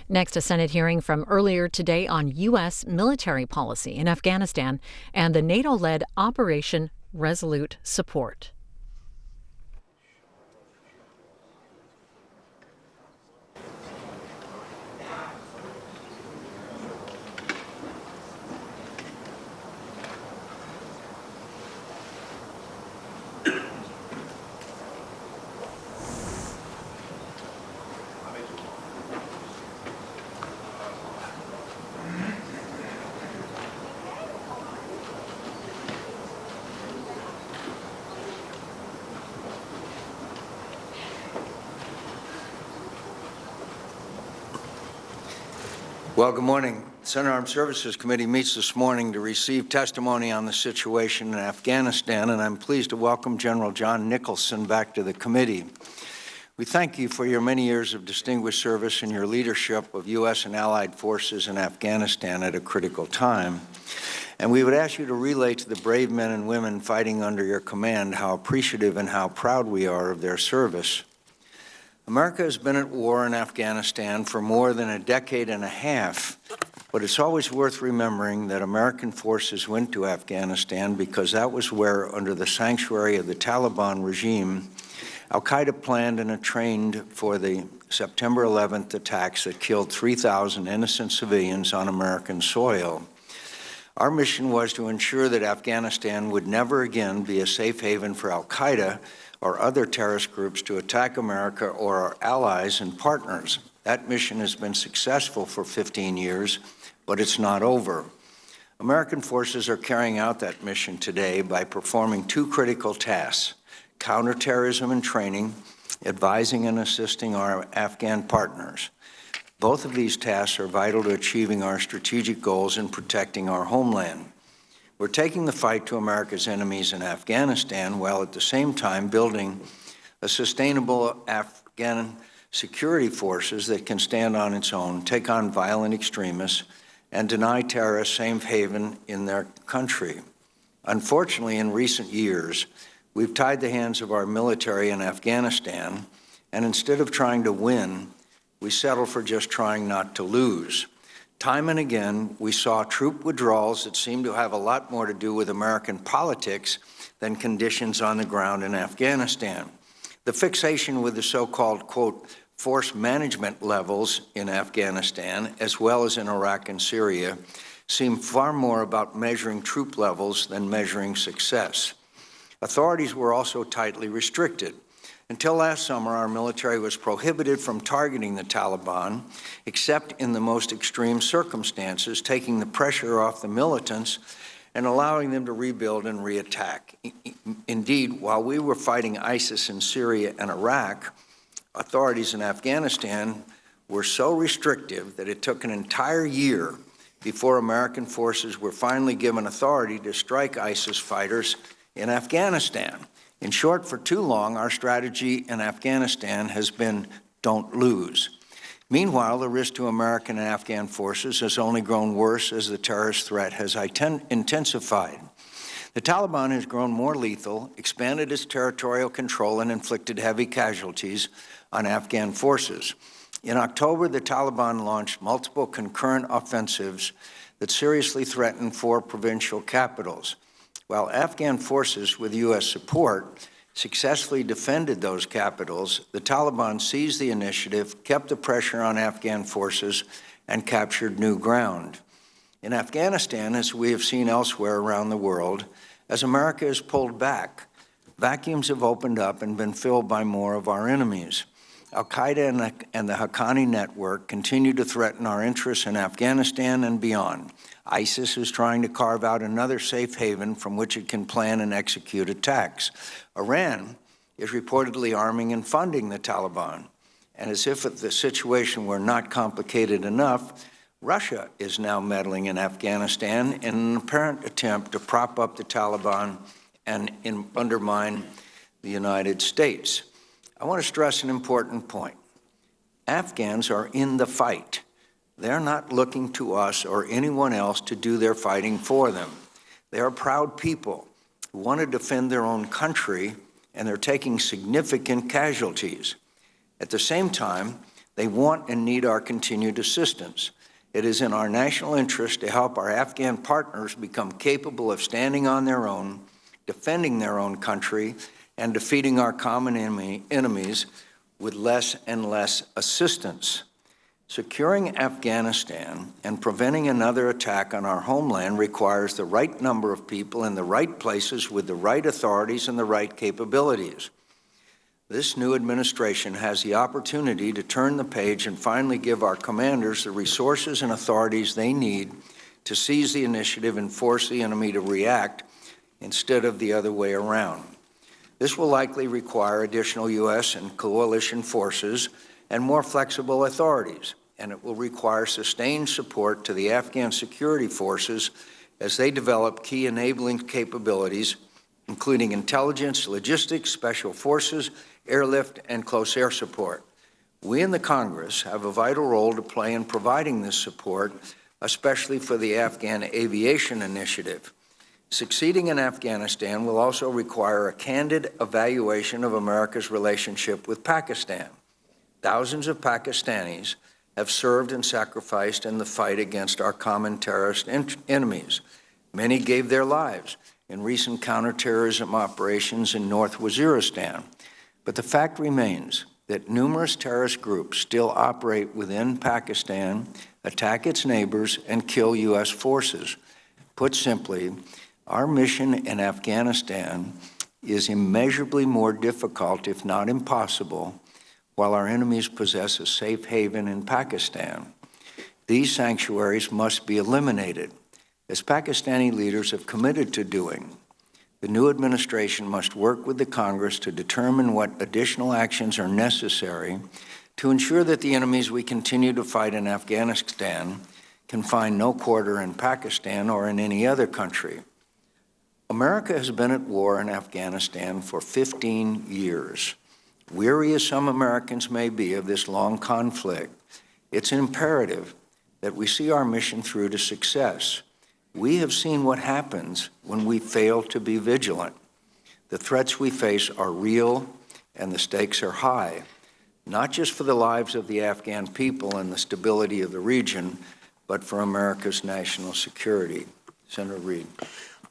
Next, a Senate hearing from earlier today on U.S. military policy in Afghanistan and the NATO-led Operation Resolute Support. Well, good morning. The Senate Armed Services Committee meets this morning to receive testimony on the situation in Afghanistan, and I'm pleased to welcome General John Nicholson back to the committee. We thank you for your many years of distinguished service and your leadership of U.S. and allied forces in Afghanistan at a critical time. And we would ask you to relay to the brave men and women fighting under your command how appreciative and how proud we are of their service. America has been at war in Afghanistan for more than a decade and a half, but it's always worth remembering that American forces went to Afghanistan because that was where, under the sanctuary of the Taliban regime, al-Qaeda planned and trained for the September 11th attacks that killed 3,000 innocent civilians on American soil. Our mission was to ensure that Afghanistan would never again be a safe haven for al-Qaeda or other terrorist groups to attack America or our allies and partners. That mission has been successful for 15 years, but it's not over. American forces are carrying out that mission today by performing two critical tasks: counterterrorism and training, advising and assisting our Afghan partners. Both of these tasks are vital to achieving our strategic goals and protecting our homeland. We're taking the fight to America's enemies in Afghanistan while at the same time building a sustainable Afghan security forces that can stand on its own, take on violent extremists, and deny terrorists safe haven in their country. Unfortunately, in recent years, we've tied the hands of our military in Afghanistan, and instead of trying to win, we settle for just trying not to lose. Time and again, we saw troop withdrawals that seemed to have a lot more to do with American politics than conditions on the ground in Afghanistan. The fixation with the so-called, quote, force management levels in Afghanistan, as well as in Iraq and Syria, seemed far more about measuring troop levels than measuring success. Authorities were also tightly restricted. Until last summer, our military was prohibited from targeting the Taliban, except in the most extreme circumstances, taking the pressure off the militants and allowing them to rebuild and reattack. Indeed, while we were fighting ISIS in Syria and Iraq, authorities in Afghanistan were so restrictive that it took an entire year before American forces were finally given authority to strike ISIS fighters in Afghanistan. In short, for too long, our strategy in Afghanistan has been don't lose. Meanwhile, the risk to American and Afghan forces has only grown worse as the terrorist threat has intensified. The Taliban has grown more lethal, expanded its territorial control, and inflicted heavy casualties on Afghan forces. In October, the Taliban launched multiple concurrent offensives that seriously threatened 4 provincial capitals. While Afghan forces, with U.S. support, successfully defended those capitals, the Taliban seized the initiative, kept the pressure on Afghan forces, and captured new ground. In Afghanistan, as we have seen elsewhere around the world, as America has pulled back, vacuums have opened up and been filled by more of our enemies. Al-Qaeda and the Haqqani network continue to threaten our interests in Afghanistan and beyond. ISIS is trying to carve out another safe haven from which it can plan and execute attacks. Iran is reportedly arming and funding the Taliban. And as if the situation were not complicated enough, Russia is now meddling in Afghanistan in an apparent attempt to prop up the Taliban and undermine the United States. I want to stress an important point. Afghans are in the fight. They're not looking to us or anyone else to do their fighting for them. They are proud people who want to defend their own country, and they're taking significant casualties. At the same time, They want and need our continued assistance. It is in our national interest to help our Afghan partners become capable of standing on their own, defending their own country, and defeating our common enemies with less and less assistance. Securing Afghanistan and preventing another attack on our homeland requires the right number of people in the right places with the right authorities and the right capabilities. This new administration has the opportunity to turn the page and finally give our commanders the resources and authorities they need to seize the initiative and force the enemy to react instead of the other way around. This will likely require additional U.S. and coalition forces and more flexible authorities, and it will require sustained support to the Afghan security forces as they develop key enabling capabilities, including intelligence, logistics, special forces, airlift, and close air support. We in the Congress have a vital role to play in providing this support, especially for the Afghan Aviation Initiative. Succeeding in Afghanistan will also require a candid evaluation of America's relationship with Pakistan. Thousands of Pakistanis have served and sacrificed in the fight against our common terrorist enemies. Many gave their lives in recent counterterrorism operations in North Waziristan. But the fact remains that numerous terrorist groups still operate within Pakistan, attack its neighbors, and kill U.S. forces. Put simply, our mission in Afghanistan is immeasurably more difficult, if not impossible, while our enemies possess a safe haven in Pakistan. These sanctuaries must be eliminated, as Pakistani leaders have committed to doing. The new administration must work with the Congress to determine what additional actions are necessary to ensure that the enemies we continue to fight in Afghanistan can find no quarter in Pakistan or in any other country. America has been at war in Afghanistan for 15 years. Weary as some Americans may be of this long conflict, it's imperative that we see our mission through to success. We have seen what happens when we fail to be vigilant. The threats we face are real and the stakes are high, not just for the lives of the Afghan people and the stability of the region, but for America's national security. Senator Reid.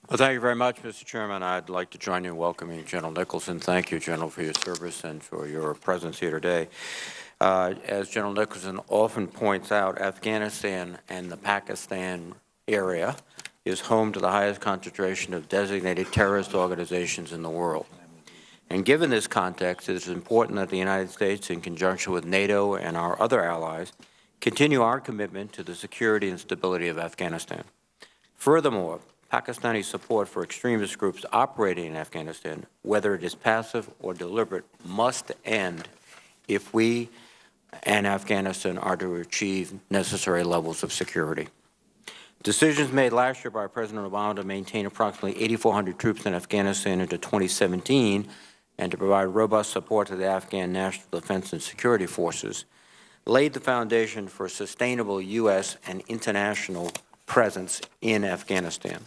Well, thank you very much, Mr. Chairman. I'd like to join you in welcoming General Nicholson. Thank you, General, for your service and for your presence here today. As General Nicholson often points out, Afghanistan and the Pakistan area is home to the highest concentration of designated terrorist organizations in the world. And given this context, it is important that the United States, in conjunction with NATO and our other allies, continue our commitment to the security and stability of Afghanistan. Furthermore, Pakistani support for extremist groups operating in Afghanistan, whether it is passive or deliberate, must end if we and Afghanistan are to achieve necessary levels of security. Decisions made last year by President Obama to maintain approximately 8,400 troops in Afghanistan into 2017 and to provide robust support to the Afghan National Defense and Security Forces laid the foundation for sustainable U.S. and international presence in Afghanistan.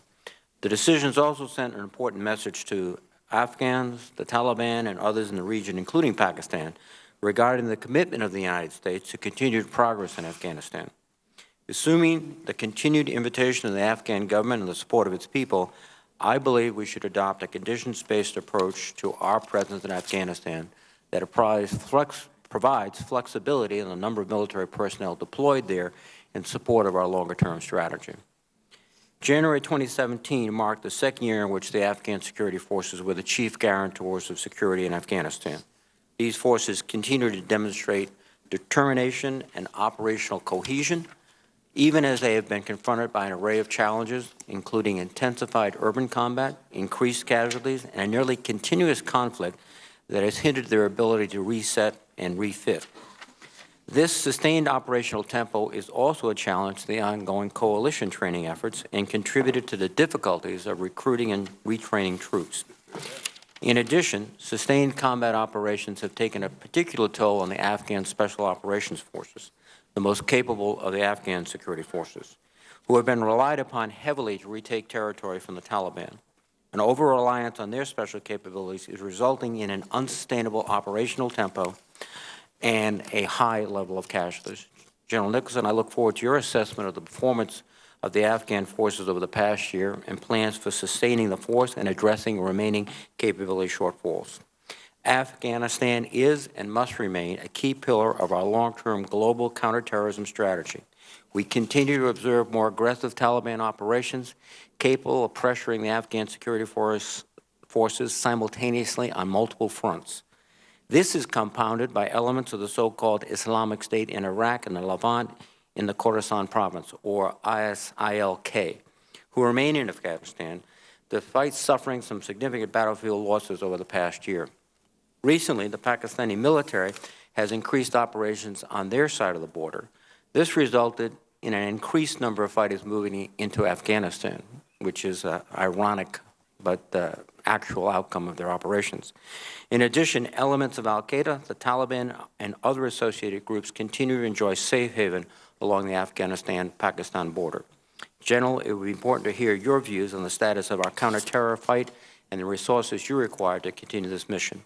The decisions also sent an important message to Afghans, the Taliban, and others in the region, including Pakistan, regarding the commitment of the United States to continued progress in Afghanistan. Assuming the continued invitation of the Afghan government and the support of its people, I believe we should adopt a conditions-based approach to our presence in Afghanistan that provides flexibility in the number of military personnel deployed there in support of our longer-term strategy. January 2017 marked the second year in which the Afghan security forces were the chief guarantors of security in Afghanistan. These forces continue to demonstrate determination and operational cohesion, even as they have been confronted by an array of challenges, including intensified urban combat, increased casualties, and a nearly continuous conflict that has hindered their ability to reset and refit. This sustained operational tempo is also a challenge to the ongoing coalition training efforts and contributed to the difficulties of recruiting and retraining troops. In addition, sustained combat operations have taken a particular toll on the Afghan Special Operations Forces, the most capable of the Afghan security forces, who have been relied upon heavily to retake territory from the Taliban. An over-reliance on their special capabilities is resulting in an unsustainable operational tempo and a high level of casualties. General Nicholson, I look forward to your assessment of the performance of the Afghan forces over the past year and plans for sustaining the force and addressing remaining capability shortfalls. Afghanistan is and must remain a key pillar of our long-term global counterterrorism strategy. We continue to observe more aggressive Taliban operations capable of pressuring the Afghan security forces simultaneously on multiple fronts. This is compounded by elements of the so-called Islamic State in Iraq and the Levant in the Khorasan province, or ISILK, who remain in Afghanistan despite suffering some significant battlefield losses over the past year. Recently, the Pakistani military has increased operations on their side of the border. This resulted in an increased number of fighters moving into Afghanistan, which is ironic but the actual outcome of their operations. In addition, elements of al-Qaeda, the Taliban, and other associated groups continue to enjoy safe haven along the Afghanistan-Pakistan border. General, it would be important to hear your views on the status of our counter-terror fight and the resources you require to continue this mission.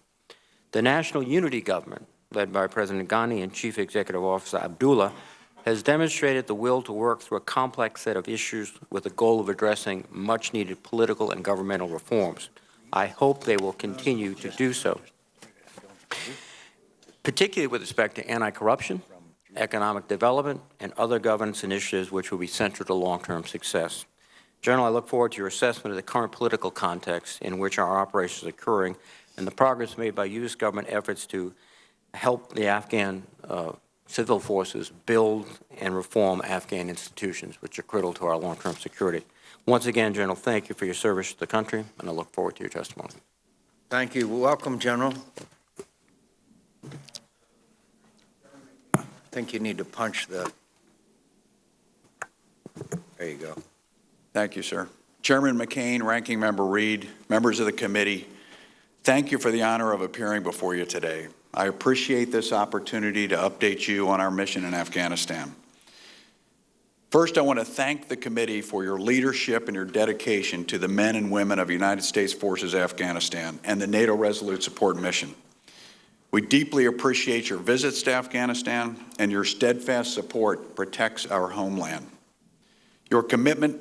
The National Unity Government, led by President Ghani and Chief Executive Officer Abdullah, has demonstrated the will to work through a complex set of issues with the goal of addressing much-needed political and governmental reforms. I hope they will continue to do so, particularly with respect to anti-corruption, economic development, and other governance initiatives which will be central to long-term success. General, I look forward to your assessment of the current political context in which our operations are occurring and the progress made by U.S. government efforts to help the Afghan civil forces build and reform Afghan institutions, which are critical to our long-term security. Once again, General, thank you for your service to the country, and I look forward to your testimony. Thank you. Welcome, General. I think you need to punch the... There you go. Thank you, sir. Chairman McCain, Ranking Member Reed, members of the committee, thank you for the honor of appearing before you today. I appreciate this opportunity to update you on our mission in Afghanistan. First, I want to thank the committee for your leadership and your dedication to the men and women of United States Forces Afghanistan and the NATO Resolute Support Mission. We deeply appreciate your visits to Afghanistan, and your steadfast support protects our homeland. Your commitment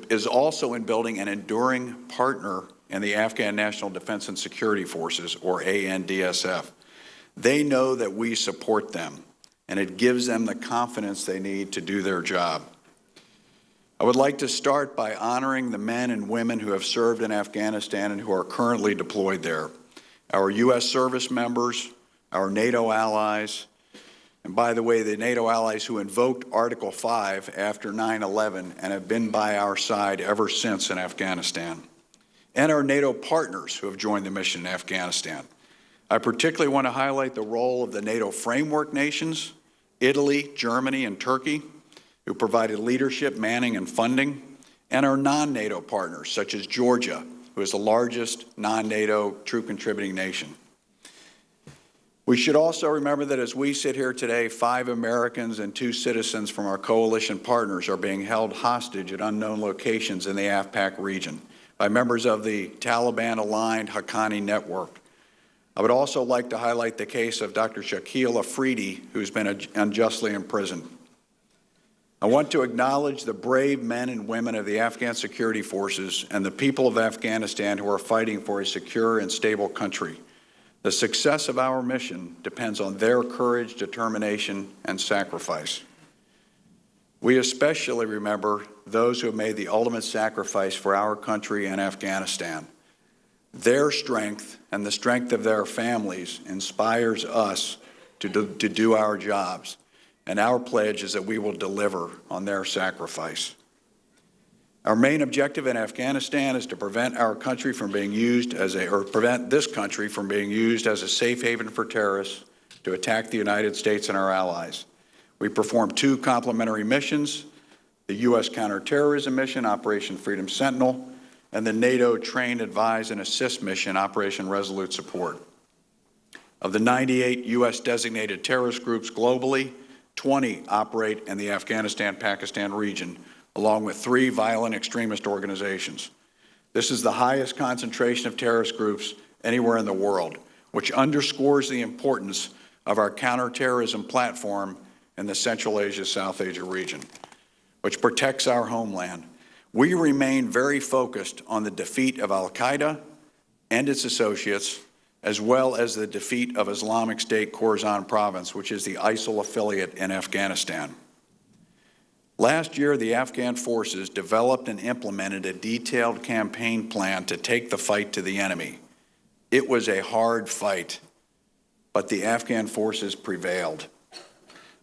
is also in building an enduring partner in the Afghan National Defense and Security Forces, or ANDSF. They know that we support them, and it gives them the confidence they need to do their job. I would like to start by honoring the men and women who have served in Afghanistan and who are currently deployed there. Our U.S. service members, our NATO allies, and by the way, the NATO allies who invoked Article 5 after 9/11 and have been by our side ever since in Afghanistan, and our NATO partners who have joined the mission in Afghanistan. I particularly want to highlight the role of the NATO framework nations, Italy, Germany, and Turkey, who provided leadership, manning, and funding, and our non-NATO partners, such as Georgia, who is the largest non-NATO troop contributing nation. We should also remember that as we sit here today, 5 Americans and 2 citizens from our coalition partners are being held hostage at unknown locations in the AfPak region by members of the Taliban-aligned Haqqani network. I would also like to highlight the case of Dr. Shakil Afridi, who's been unjustly imprisoned. I want to acknowledge the brave men and women of the Afghan security forces and the people of Afghanistan who are fighting for a secure and stable country. The success of our mission depends on their courage, determination, and sacrifice. We especially remember those who have made the ultimate sacrifice for our country and Afghanistan. Their strength and the strength of their families inspires us to do our jobs, and our pledge is that we will deliver on their sacrifice. Our main objective in Afghanistan is to prevent our country from being used prevent this country from being used as a safe haven for terrorists to attack the United States and our allies. We perform 2 complementary missions: the U.S. counterterrorism mission, Operation Freedom Sentinel, and the NATO Train, Advise, and Assist mission, Operation Resolute Support. Of the 98 U.S. designated terrorist groups globally, 20 operate in the Afghanistan-Pakistan region, along with 3 violent extremist organizations. This is the highest concentration of terrorist groups anywhere in the world, which underscores the importance of our counterterrorism platform in the Central Asia, South Asia region, which protects our homeland. We remain very focused on the defeat of al-Qaeda and its associates, as well as the defeat of Islamic State Khorasan province, which is the ISIL affiliate in Afghanistan. Last year, the Afghan forces developed and implemented a detailed campaign plan to take the fight to the enemy. It was a hard fight, but the Afghan forces prevailed.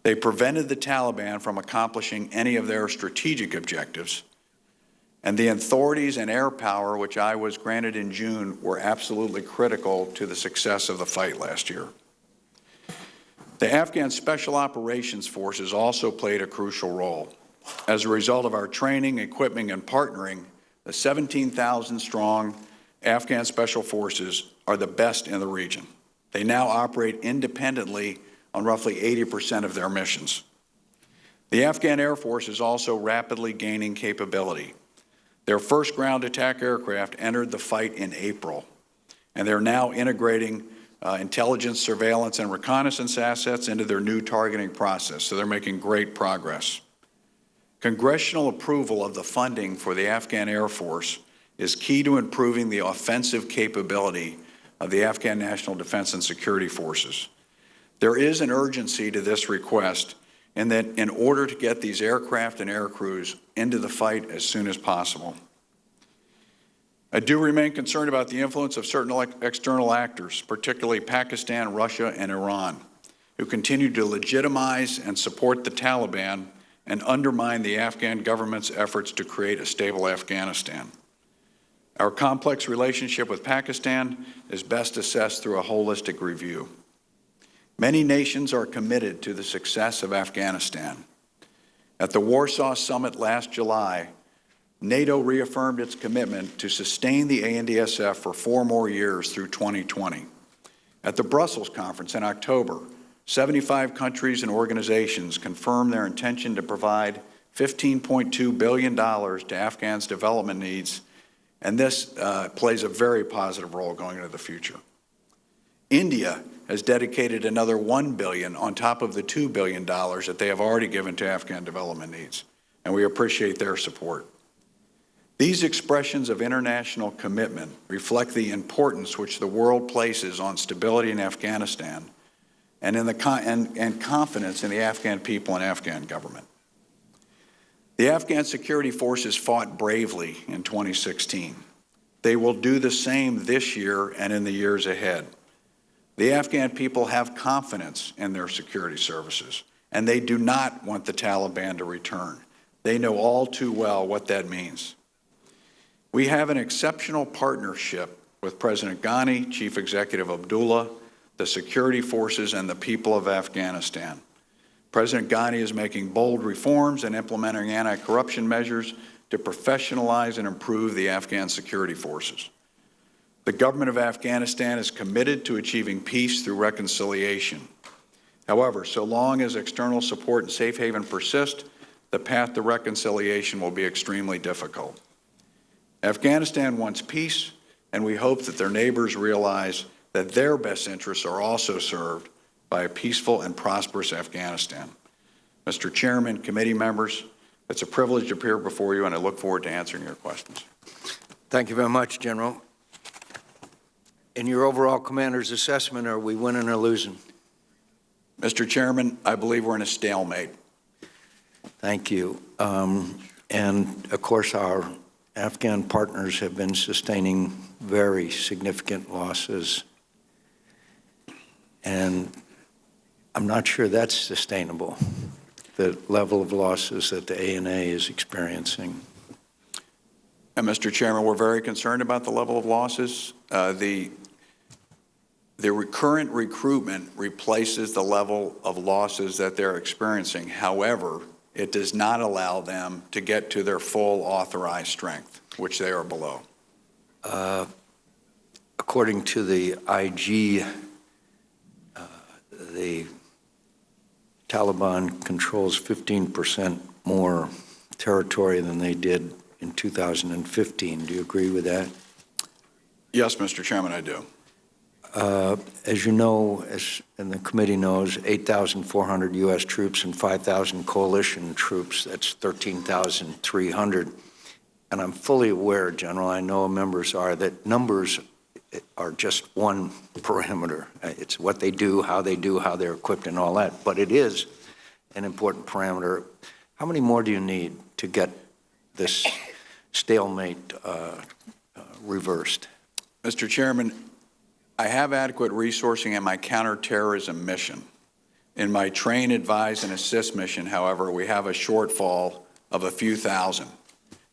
They prevented the Taliban from accomplishing any of their strategic objectives, and the authorities and air power, which I was granted in June, were absolutely critical to the success of the fight last year. The Afghan Special Operations Forces also played a crucial role. As a result of our training, equipping, and partnering, the 17,000-strong Afghan Special Forces are the best in the region. They now operate independently on roughly 80% of their missions. The Afghan Air Force is also rapidly gaining capability. Their first ground attack aircraft entered the fight in April, and they're now integrating intelligence, surveillance, and reconnaissance assets into their new targeting process, so they're making great progress. Congressional approval of the funding for the Afghan Air Force is key to improving the offensive capability of the Afghan National Defense and Security Forces. There is an urgency to this request in that in order to get these aircraft and air crews into the fight as soon as possible. I do remain concerned about the influence of certain external actors, particularly Pakistan, Russia, and Iran, who continue to legitimize and support the Taliban and undermine the Afghan government's efforts to create a stable Afghanistan. Our complex relationship with Pakistan is best assessed through a holistic review. Many nations are committed to the success of Afghanistan. At the Warsaw Summit last July, NATO reaffirmed its commitment to sustain the ANDSF for 4 more years through 2020. At the Brussels conference in October, 75 countries and organizations confirmed their intention to provide $15.2 billion to Afghans' development needs, and this plays a very positive role going into the future. India has dedicated another $1 billion on top of the $2 billion that they have already given to Afghan development needs, and we appreciate their support. These expressions of international commitment reflect the importance which the world places on stability in Afghanistan and in confidence in the Afghan people and Afghan government. The Afghan security forces fought bravely in 2016. They will do the same this year and in the years ahead. The Afghan people have confidence in their security services, and they do not want the Taliban to return. They know all too well what that means. We have an exceptional partnership with President Ghani, Chief Executive Abdullah, the security forces, and the people of Afghanistan. President Ghani is making bold reforms and implementing anti-corruption measures to professionalize and improve the Afghan security forces. The government of Afghanistan is committed to achieving peace through reconciliation. However, so long as external support and safe haven persist, the path to reconciliation will be extremely difficult. Afghanistan wants peace, and we hope that their neighbors realize that their best interests are also served by a peaceful and prosperous Afghanistan. Mr. Chairman, committee members, it's a privilege to appear before you, and I look forward to answering your questions. Thank you very much, General. In your overall commander's assessment, are we winning or losing? Mr. Chairman, I believe we're in a stalemate. Thank you. And of course, our Afghan partners have been sustaining very significant losses, and I'm not sure that's sustainable, the level of losses that the ANA is experiencing. And Mr. Chairman, we're very concerned about the level of losses. The current recruitment replaces the level of losses that they're experiencing. However, it does not allow them to get to their full authorized strength, which they are below. According to the IG, the Taliban controls 15% more territory than they did in 2015. Do you agree with that? Yes, Mr. Chairman, I do. As you know, and the committee knows, 8,400 U.S. troops and 5,000 coalition troops. That's 13,300. And I'm fully aware, General, I know members are, that numbers are just one parameter. It's what they do, how they're equipped, and all that. But it is an important parameter. How many more do you need to get this stalemate reversed? Mr. Chairman, I have adequate resourcing in my counterterrorism mission. In my train, advise, and assist mission, however, we have a shortfall of a few thousand.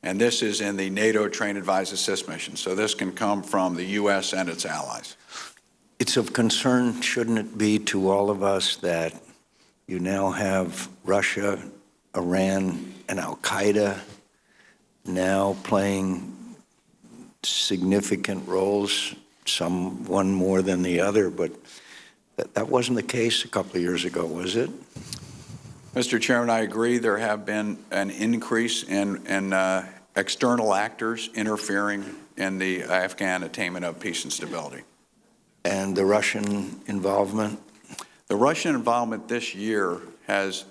And this is in the NATO train, advise, assist mission. So this can come from the U.S. and its allies. It's of concern, shouldn't it be, to all of us that you now have Russia, Iran, and al-Qaeda now playing significant roles, some one more than the other, but that wasn't the case a couple of years ago, was it? Mr. Chairman, I agree there have been an increase in external actors interfering in the Afghan attainment of peace and stability. And the Russian involvement? The Russian involvement this year has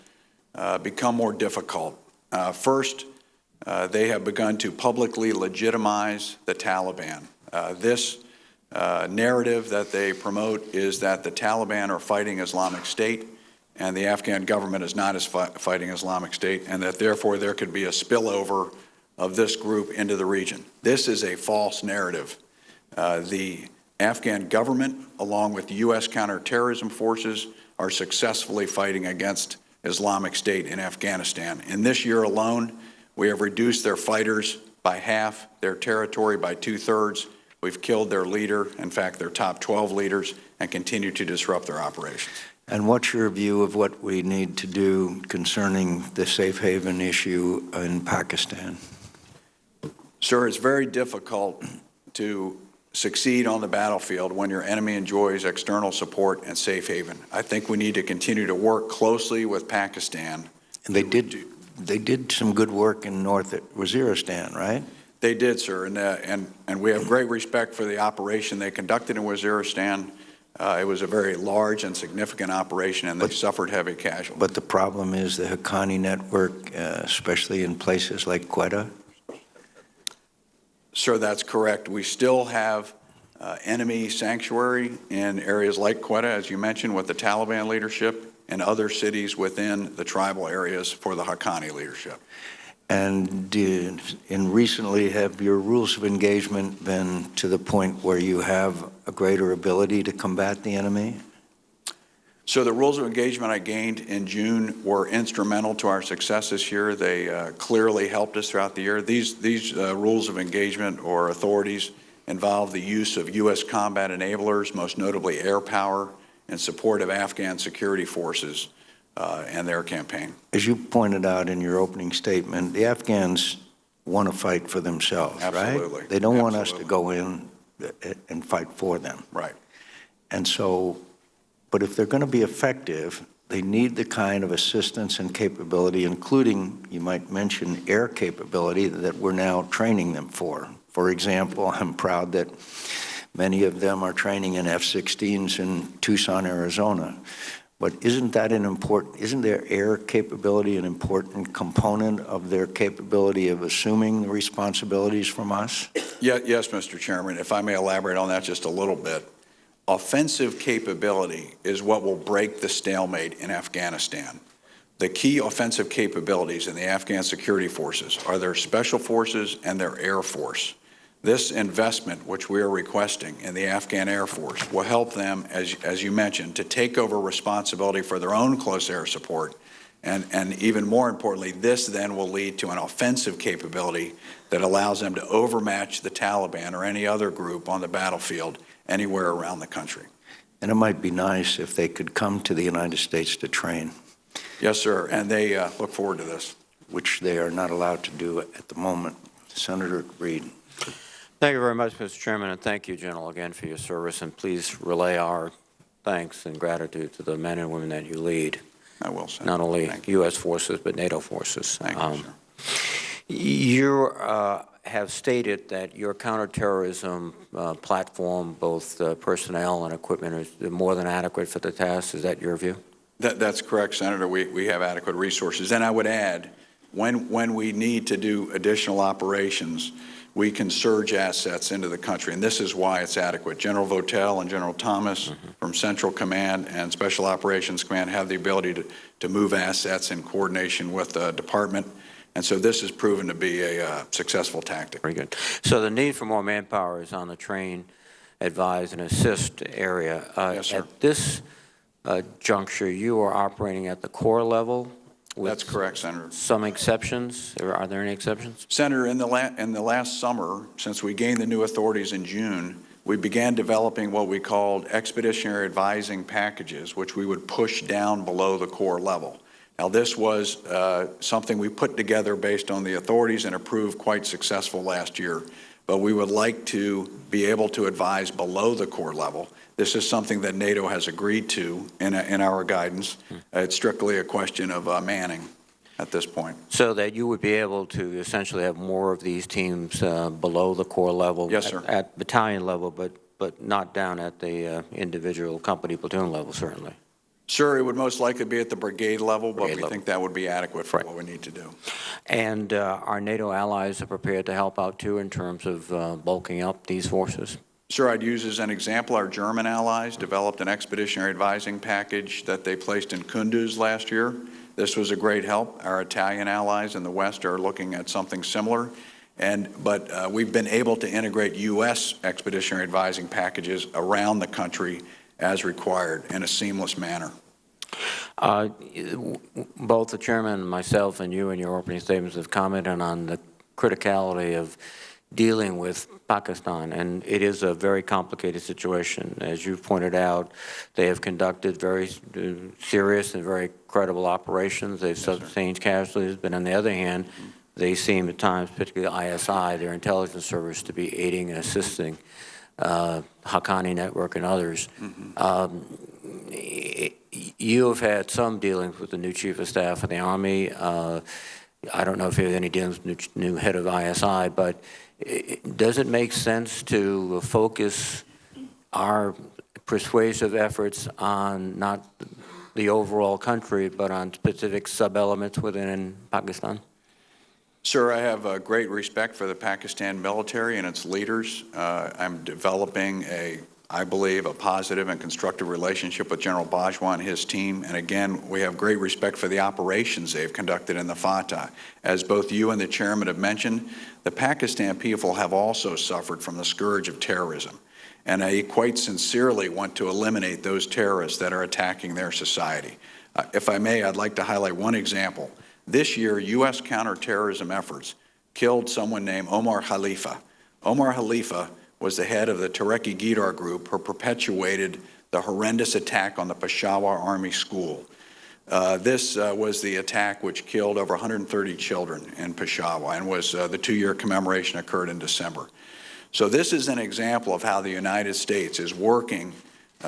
become more difficult. First, they have begun to publicly legitimize the Taliban. This narrative that they promote is that the Taliban are fighting Islamic State and the Afghan government is not fighting Islamic State, and that therefore there could be a spillover of this group into the region. This is a false narrative. The Afghan government, along with U.S. counterterrorism forces, are successfully fighting against Islamic State in Afghanistan. In this year alone, we have reduced their fighters by half, their territory by 2/3. We've killed their leader, in fact, their top 12 leaders, and continue to disrupt their operations. And what's your view of what we need to do concerning the safe haven issue in Pakistan? Sir, it's very difficult to succeed on the battlefield when your enemy enjoys external support and safe haven. I think we need to continue to work closely with Pakistan. And they did some good work in North Waziristan, right? They did, sir, and we have great respect for the operation they conducted in Waziristan. It was a very large and significant operation, and they suffered heavy casualties. But the problem is the Haqqani network, especially in places like Quetta? Sir, that's correct. We still have enemy sanctuary in areas like Quetta, as you mentioned, with the Taliban leadership, and other cities within the tribal areas for the Haqqani leadership. And recently, have your rules of engagement been to the point where you have a greater ability to combat the enemy? So the rules of engagement I gained in June were instrumental to our success this year. They clearly helped us throughout the year. These rules of engagement or authorities involve the use of U.S. combat enablers, most notably air power, in support of Afghan security forces and their campaign. As you pointed out in your opening statement, the Afghans want to fight for themselves, Absolutely. Right? They don't want us to go in and fight for them. Right. And so, but if they're going to be effective, they need the kind of assistance and capability, including, you might mention, air capability that we're now training them for. For example, I'm proud that many of them are training in F-16s in Tucson, Arizona. But isn't their air capability an important component of their capability of assuming the responsibilities from us? Yes, Mr. Chairman. If I may elaborate on that just a little bit. Offensive capability is what will break the stalemate in Afghanistan. The key offensive capabilities in the Afghan security forces are their special forces and their air force. This investment, which we are requesting in the Afghan Air Force, will help them, as you mentioned, to take over responsibility for their own close air support. And even more importantly, this then will lead to an offensive capability that allows them to overmatch the Taliban or any other group on the battlefield anywhere around the country. And it might be nice if they could come to the United States to train. Yes, sir, and they look forward to this. Which they are not allowed to do at the moment. Senator Reid. Thank you very much, Mr. Chairman, and thank you, General, again for your service. And please relay our thanks and gratitude to the men and women that you lead. I will, sir. Not only U.S. forces, but NATO forces. Thank you, sir. You're have stated that your counterterrorism platform, both personnel and equipment, is more than adequate for the task. Is that your view? That's correct, Senator. We have adequate resources. And I would add, when we need to do additional operations, we can surge assets into the country, and this is why it's adequate. General Votel and General Thomas from Central Command and Special Operations Command have the ability to move assets in coordination with the department, and so this has proven to be a successful tactic. Very good. So the need for more manpower is on the train, advise, and assist area. Yes, sir. At this juncture, you are operating at the corps level? That's correct, Senator. Some exceptions? Are there any exceptions? Senator, in the last summer, since we gained the new authorities in June, we began developing what we called expeditionary advising packages, which we would push down below the corps level. Now, this was something we put together based on the authorities and approved quite successful last year. But we would like to be able to advise below the corps level. This is something that NATO has agreed to in our guidance. It's strictly a question of manning at this point. So that you would be able to essentially have more of these teams below the corps level? Yes, sir. At battalion level, but not down at the individual company platoon level, certainly. Sir, it would most likely be at the brigade level, but we think that would be adequate for what we need to do. And our NATO allies are prepared to help out, too, in terms of bulking up these forces? Sir, I'd use as an example our German allies developed an expeditionary advising package that they placed in Kunduz last year. This was a great help. Our Italian allies in the West are looking at something similar. But we've been able to integrate U.S. expeditionary advising packages around the country as required in a seamless manner. Both the chairman, myself, and you in your opening statements have commented on the criticality of dealing with Pakistan, and it is a very complicated situation. As you've pointed out, they have conducted very serious and very credible operations. They've sustained casualties, but on the other hand, they seem at times, particularly ISI, their intelligence service, to be aiding and assisting Haqqani Network and others. You have had some dealings with the new Chief of Staff of the Army. I don't know if you have any dealings with the new head of ISI, but does it make sense to focus our persuasive efforts on not the overall country, but on specific sub-elements within Pakistan? Sir, I have great respect for the Pakistan military and its leaders. I'm developing I believe, a positive and constructive relationship with General Bajwa and his team. And again, we have great respect for the operations they've conducted in the Fatah. As both you and the chairman have mentioned, the Pakistan people have also suffered from the scourge of terrorism. And I quite sincerely want to eliminate those terrorists that are attacking their society. If I may, I'd like to highlight one example. This year, U.S. counterterrorism efforts killed someone named Omar Khalifa. Omar Khalifa was the head of the Tareki Gidar group who perpetuated the horrendous attack on the Peshawar Army School. This was the attack which killed over 130 children in Peshawar, and was the 2-year commemoration occurred in December. So this is an example of how the United States is working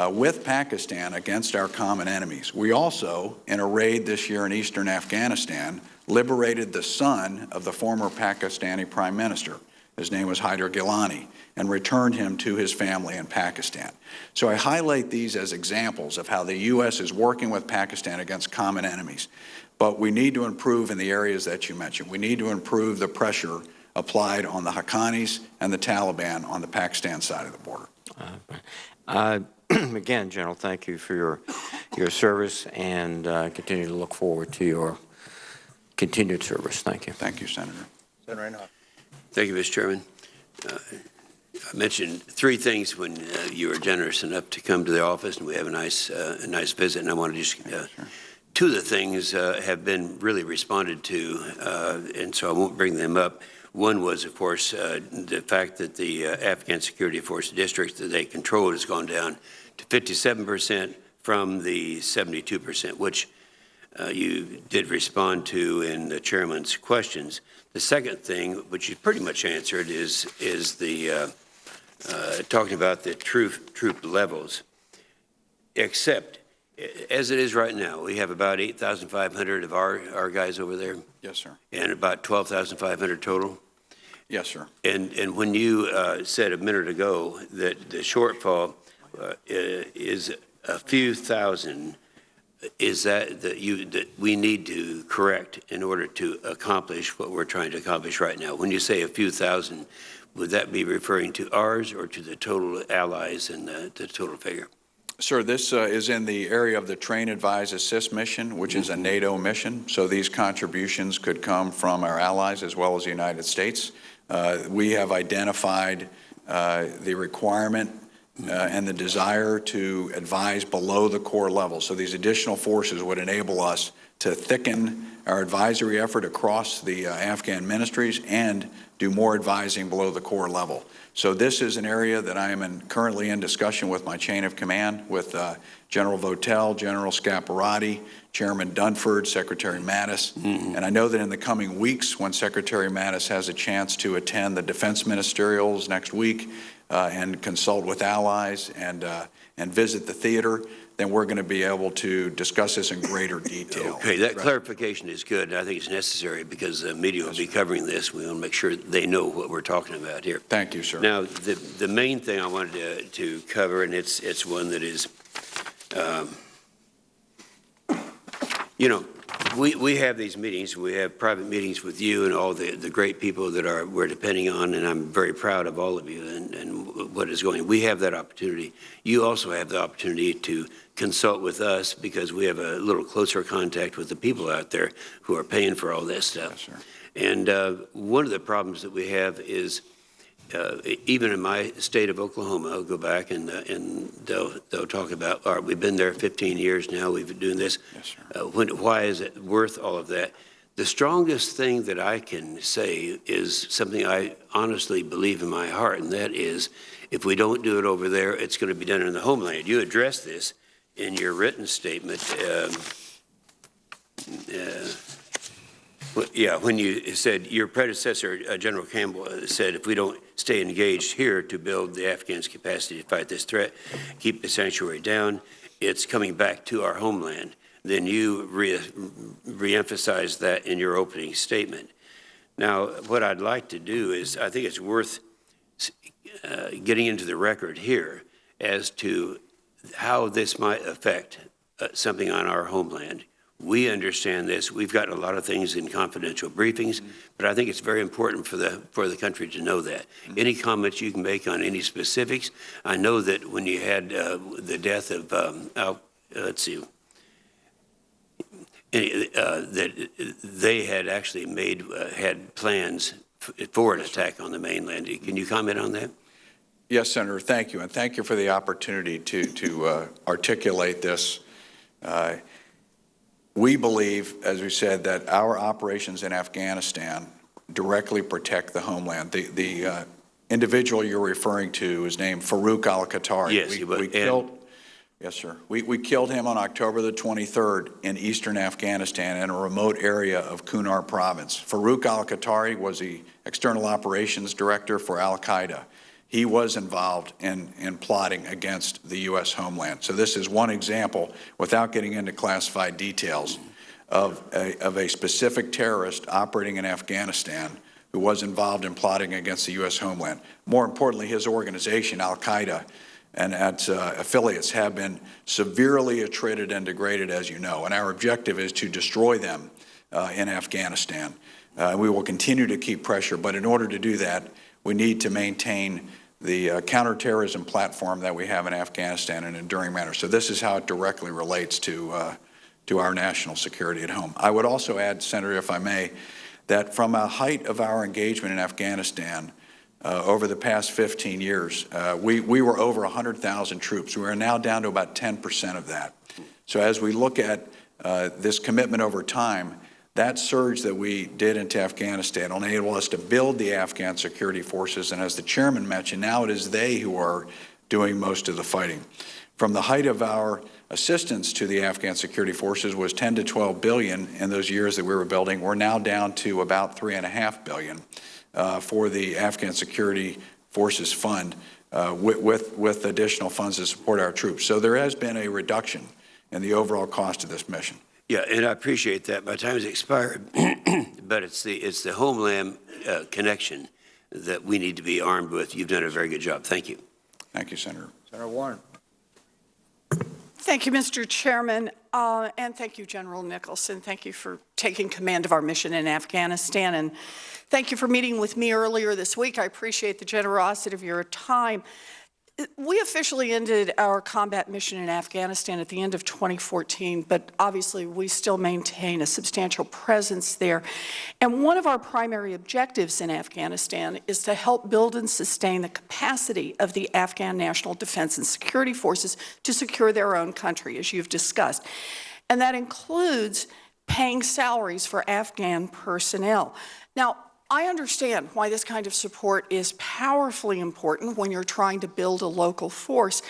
with Pakistan against our common enemies. We also, in a raid this year in eastern Afghanistan, liberated the son of the former Pakistani Prime Minister. His name was Haider Gilani, and returned him to his family in Pakistan. So I highlight these as examples of how the U.S. is working with Pakistan against common enemies. But we need to improve in the areas that you mentioned. We need to improve the pressure applied on the Haqqanis and the Taliban on the Pakistan side of the border. Again, General, thank you for your service, and continue to look forward to your continued service. Thank you. Thank you, Senator. Senator Reinhardt. Thank you, Mr. Chairman. I mentioned 3 things when you were generous enough to come to the office, and we have a nice visit. And I want to just 2 of the things have been really responded to, and so I won't bring them up. One was, of course, the fact that the Afghan Security Force districts that they control has gone down to 57% from the 72%, which you did respond to in the chairman's questions. The second thing, which you pretty much answered, is the talking about the troop levels. Except, as it is right now, we have about 8,500 of our guys over there. Yes, sir. And about 12,500 total. Yes, sir. And when you said a minute ago that the shortfall is a few thousand, is that we need to correct in order to accomplish what we're trying to accomplish right now? When you say a few thousand, would that be referring to ours or to the total allies and the total figure? Sir, this is in the area of the Train, Advise, Assist mission, which is a NATO mission. So these contributions could come from our allies as well as the United States. We have identified the requirement and the desire to advise below the core level. So these additional forces would enable us to thicken our advisory effort across the Afghan ministries and do more advising below the core level. So this is an area that I am currently in discussion with my chain of command, with General Votel, General Scaparrotti, Chairman Dunford, Secretary Mattis. And I know that in the coming weeks, when Secretary Mattis has a chance to attend the defense ministerials next week and consult with allies and visit the theater, then we're going to be able to discuss this in greater detail. Okay, that clarification is good. I think it's necessary because the media will be covering this. We want to make sure they know what we're talking about here. Thank you, sir. Now, the main thing I wanted to cover, and it's one that is, you know, we have these meetings. We have private meetings with you and all the great people that we're depending on, and I'm very proud of all of you and what is going on. We have that opportunity. You also have the opportunity to consult with us because we have a little closer contact with the people out there who are paying for all this stuff. Yes, sir. And one of the problems that we have is even in my state of Oklahoma, I'll go back and they'll talk about, all right, we've been there 15 years now, we've been doing this. Yes, sir. Why is it worth all of that? The strongest thing that I can say is something I honestly believe in my heart, and that is if we don't do it over there, it's going to be done in the homeland. You addressed this in your written statement. When you said your predecessor, General Campbell, said if we don't stay engaged here to build the Afghans' capacity to fight this threat, keep the sanctuary down, it's coming back to our homeland. Then you re-emphasized that in your opening statement. Now, what I'd like to do is, I think it's worth getting into the record here as to how this might affect something on our homeland. We understand this. We've gotten a lot of things in confidential briefings, but I think it's very important for the country to know that. Any comments you can make on any specifics? I know that when you had the death of, that they had actually had plans for an attack on the mainland. Can you comment on that? Yes, Senator, thank you. And thank you for the opportunity to articulate this. We believe, as we said, that our operations in Afghanistan directly protect the homeland. The individual you're referring to is named Farouk al-Qatari. Yes, yes, sir. We killed him on October the 23rd in eastern Afghanistan in a remote area of Kunar province. Farouk al-Qatari was the external operations director for al-Qaeda. He was involved in plotting against the U.S. homeland. So this is one example, without getting into classified details, of a specific terrorist operating in Afghanistan who was involved in plotting against the U.S. homeland. More importantly, his organization, al-Qaeda, and its affiliates have been severely attrited and degraded, as you know, and our objective is to destroy them in Afghanistan. We will continue to keep pressure, but in order to do that, we need to maintain the counterterrorism platform that we have in Afghanistan in an enduring manner. So this is how it directly relates to our national security at home. I would also add, Senator, if I may, that from a height of our engagement in Afghanistan over the past 15 years, we were over 100,000 troops. We are now down to about 10% of that. So as we look at this commitment over time, that surge that we did into Afghanistan will enable us to build the Afghan security forces, and as the chairman mentioned, now it is they who are doing most of the fighting. From the height of our assistance to the Afghan security forces was 10 to 12 billion in those years that we were building. We're now down to about 3.5 billion for the Afghan security forces fund with additional funds to support our troops. So there has been a reduction in the overall cost of this mission. Yeah, and I appreciate that. My time has expired, but it's the homeland connection that we need to be armed with. You've done a very good job. Thank you. Thank you, Senator. Senator Warren. Thank you, Mr. Chairman, and thank you, General Nicholson. Thank you for taking command of our mission in Afghanistan, and thank you for meeting with me earlier this week. I appreciate the generosity of your time. We officially ended our combat mission in Afghanistan at the end of 2014, but obviously we still maintain a substantial presence there. And one of our primary objectives in Afghanistan is to help build and sustain the capacity of the Afghan National Defense and Security Forces to secure their own country, as you've discussed. And that includes paying salaries for Afghan personnel. Now, I understand why this kind of support is powerfully important when you're trying to build a local force.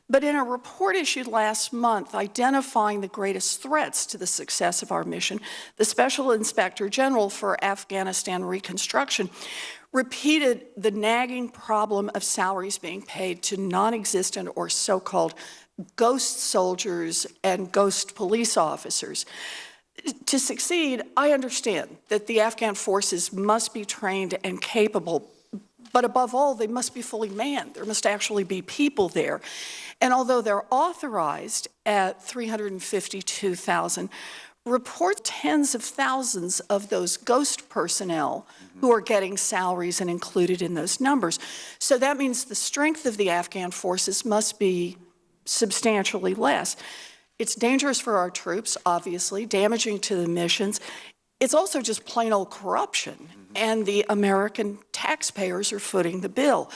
But in a report issued last month identifying the greatest threats to the success of our mission, the Special Inspector General for Afghanistan Reconstruction repeated the nagging problem of salaries being paid to non-existent or so-called ghost soldiers and ghost police officers. To succeed, I understand that the Afghan forces must be trained and capable, but above all, they must be fully manned. There must actually be people there. And although they're authorized at 352,000, report tens of thousands of those ghost personnel who are getting salaries and included in those numbers. So that means the strength of the Afghan forces must be substantially less. It's dangerous for our troops, obviously, damaging to the missions. It's also just plain old corruption, and the American taxpayers are footing the bill.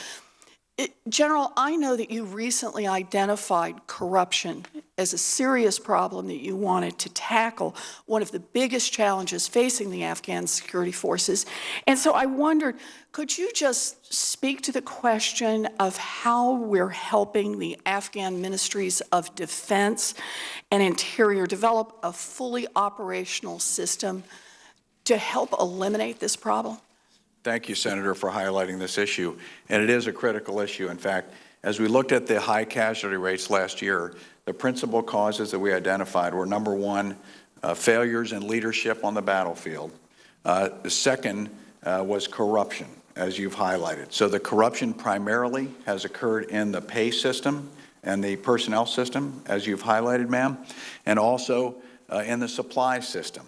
General, I know that you recently identified corruption as a serious problem that you wanted to tackle, one of the biggest challenges facing the Afghan security forces. And so I wondered, could you just speak to the question of how we're helping the Afghan ministries of defense and interior develop a fully operational system to help eliminate this problem? Thank you, Senator, for highlighting this issue. And it is a critical issue. In fact, as we looked at the high casualty rates last year, the principal causes that we identified were, number one, failures in leadership on the battlefield. The second was corruption, as you've highlighted. So the corruption primarily has occurred in the pay system and the personnel system, as you've highlighted, ma'am, and also in the supply system.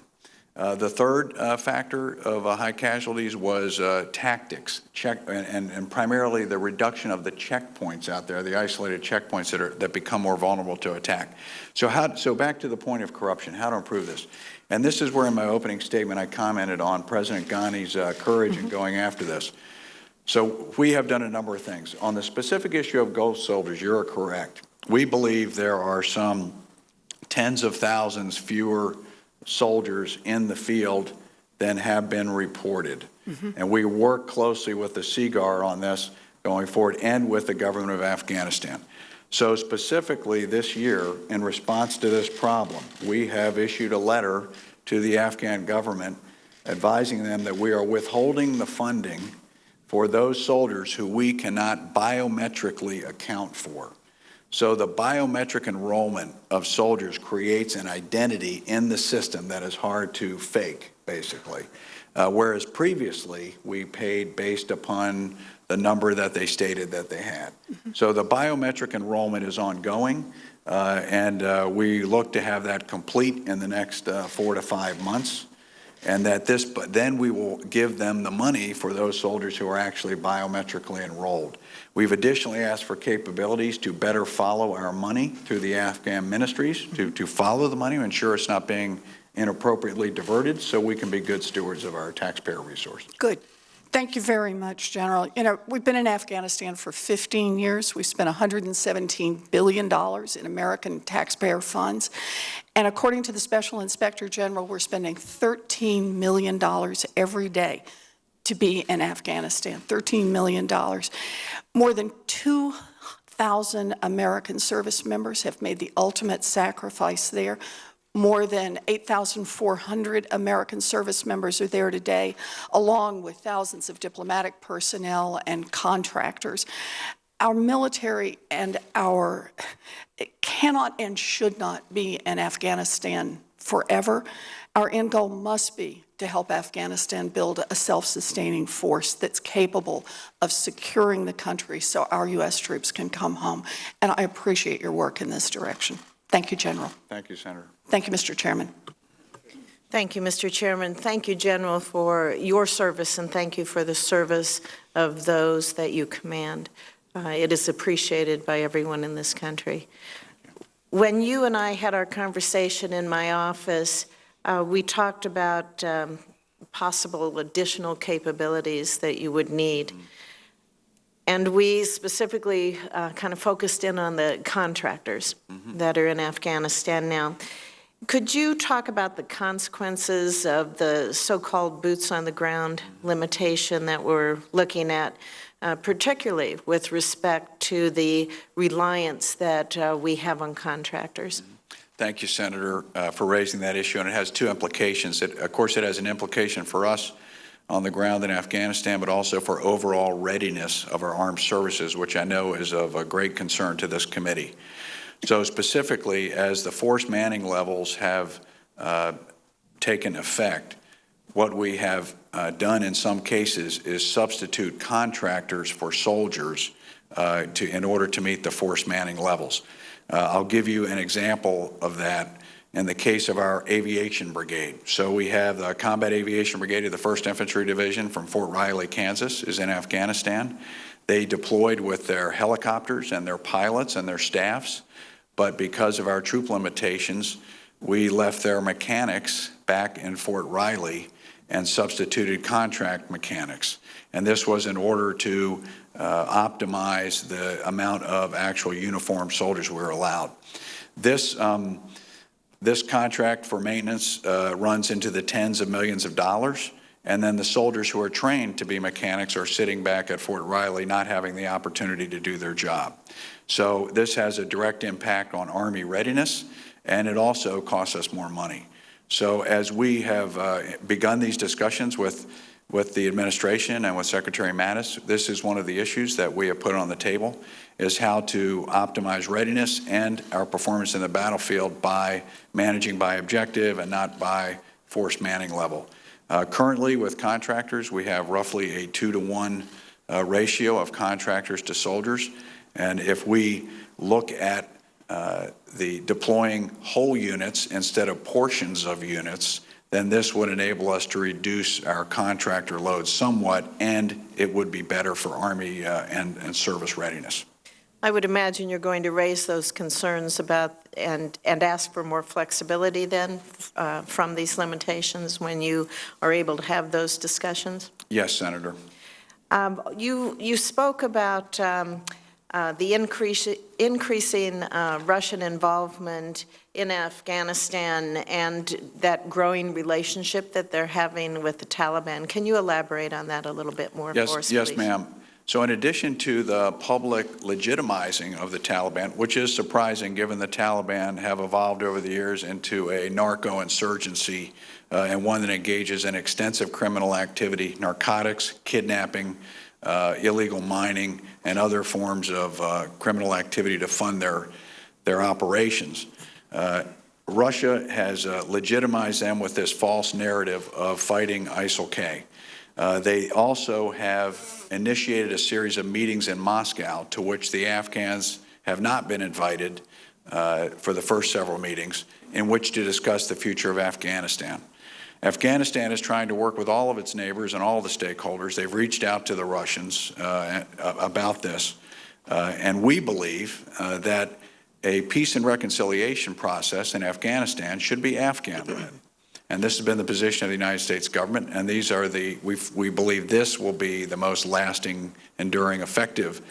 The third factor of high casualties was tactics, and primarily the reduction of the checkpoints out there, the isolated checkpoints that become more vulnerable to attack. So back to the point of corruption, how to improve this. And this is where in my opening statement I commented on President Ghani's courage in going after this. So we have done a number of things. On the specific issue of ghost soldiers, you're correct. We believe there are some tens of thousands fewer soldiers in the field than have been reported. And we work closely with the CGAR on this going forward and with the government of Afghanistan. So specifically this year, in response to this problem, we have issued a letter to the Afghan government advising them that we are withholding the funding for those soldiers who we cannot biometrically account for. So the biometric enrollment of soldiers creates an identity in the system that is hard to fake, basically. Whereas previously, we paid based upon the number that they stated that they had. So the biometric enrollment is ongoing, and we look to have that complete in the next 4 to 5 months. And that but then we will give them the money for those soldiers who are actually biometrically enrolled. We've additionally asked for capabilities to better follow our money through the Afghan ministries, to follow the money, ensure it's not being inappropriately diverted, so we can be good stewards of our taxpayer resources. Good. Thank you very much, General. You know, we've been in Afghanistan for 15 years. We've spent $117 billion in American taxpayer funds. And according to the Special Inspector General, we're spending $13 million every day to be in Afghanistan, $13 million. More than 2,000 American service members have made the ultimate sacrifice there. More than 8,400 American service members are there today, along with thousands of diplomatic personnel and contractors. Our military and it cannot and should not be in Afghanistan forever. Our end goal must be to help Afghanistan build a self-sustaining force that's capable of securing the country so our U.S. troops can come home. And I appreciate your work in this direction. Thank you, General. Thank you, Senator. Thank you, Mr. Chairman. Thank you, Mr. Chairman. Thank you, General, for your service, and thank you for the service of those that you command. It is appreciated by everyone in this country. When you and I had our conversation in my office, we talked about possible additional capabilities that you would need. And we specifically kind of focused in on the contractors that are in Afghanistan now. Could you talk about the consequences of the so-called boots on the ground limitation that we're looking at, particularly with respect to the reliance that we have on contractors? Thank you, Senator, for raising that issue, and it has two implications. Of course, it has an implication for us on the ground in Afghanistan, but also for overall readiness of our armed services, which I know is of a great concern to this committee. So specifically, as the force manning levels have taken effect, what we have done in some cases is substitute contractors for soldiers in order to meet the force manning levels. I'll give you an example of that in the case of our aviation brigade. So we have the Combat Aviation Brigade of the 1st Infantry Division from Fort Riley, Kansas, is in Afghanistan. They deployed with their helicopters and their pilots and their staffs. But because of our troop limitations, we left their mechanics back in Fort Riley and substituted contract mechanics. And this was in order to optimize the amount of actual uniformed soldiers we were allowed. This contract for maintenance runs into the tens of millions of dollars. And then the soldiers who are trained to be mechanics are sitting back at Fort Riley not having the opportunity to do their job. So this has a direct impact on Army readiness, and it also costs us more money. So as we have begun these discussions with the administration and with Secretary Mattis, this is one of the issues that we have put on the table, is how to optimize readiness and our performance in the battlefield by managing by objective and not by force manning level. Currently, with contractors, we have roughly a 2-to-1 ratio of contractors to soldiers. And if we look at the deploying whole units instead of portions of units, then this would enable us to reduce our contractor load somewhat, and it would be better for Army and service readiness. I would imagine you're going to raise those concerns about and ask for more flexibility then from these limitations when you are able to have those discussions? Yes, Senator. You spoke about the increasing Russian involvement in Afghanistan and that growing relationship that they're having with the Taliban. Can you elaborate on that a little bit more for us, please? Yes, ma'am. So in addition to the public legitimizing of the Taliban, which is surprising given the Taliban have evolved over the years into a narco-insurgency and one that engages in extensive criminal activity, narcotics, kidnapping, illegal mining, and other forms of criminal activity to fund their operations. Russia has legitimized them with this false narrative of fighting ISIL-K. They also have initiated a series of meetings in Moscow to which the Afghans have not been invited for the first several meetings in which to discuss the future of Afghanistan. Afghanistan is trying to work with all of its neighbors and all the stakeholders. They've reached out to the Russians about this. And we believe that a peace and reconciliation process in Afghanistan should be Afghan-led. And this has been the position of the United States government, and these are we believe this will be the most lasting, enduring, effective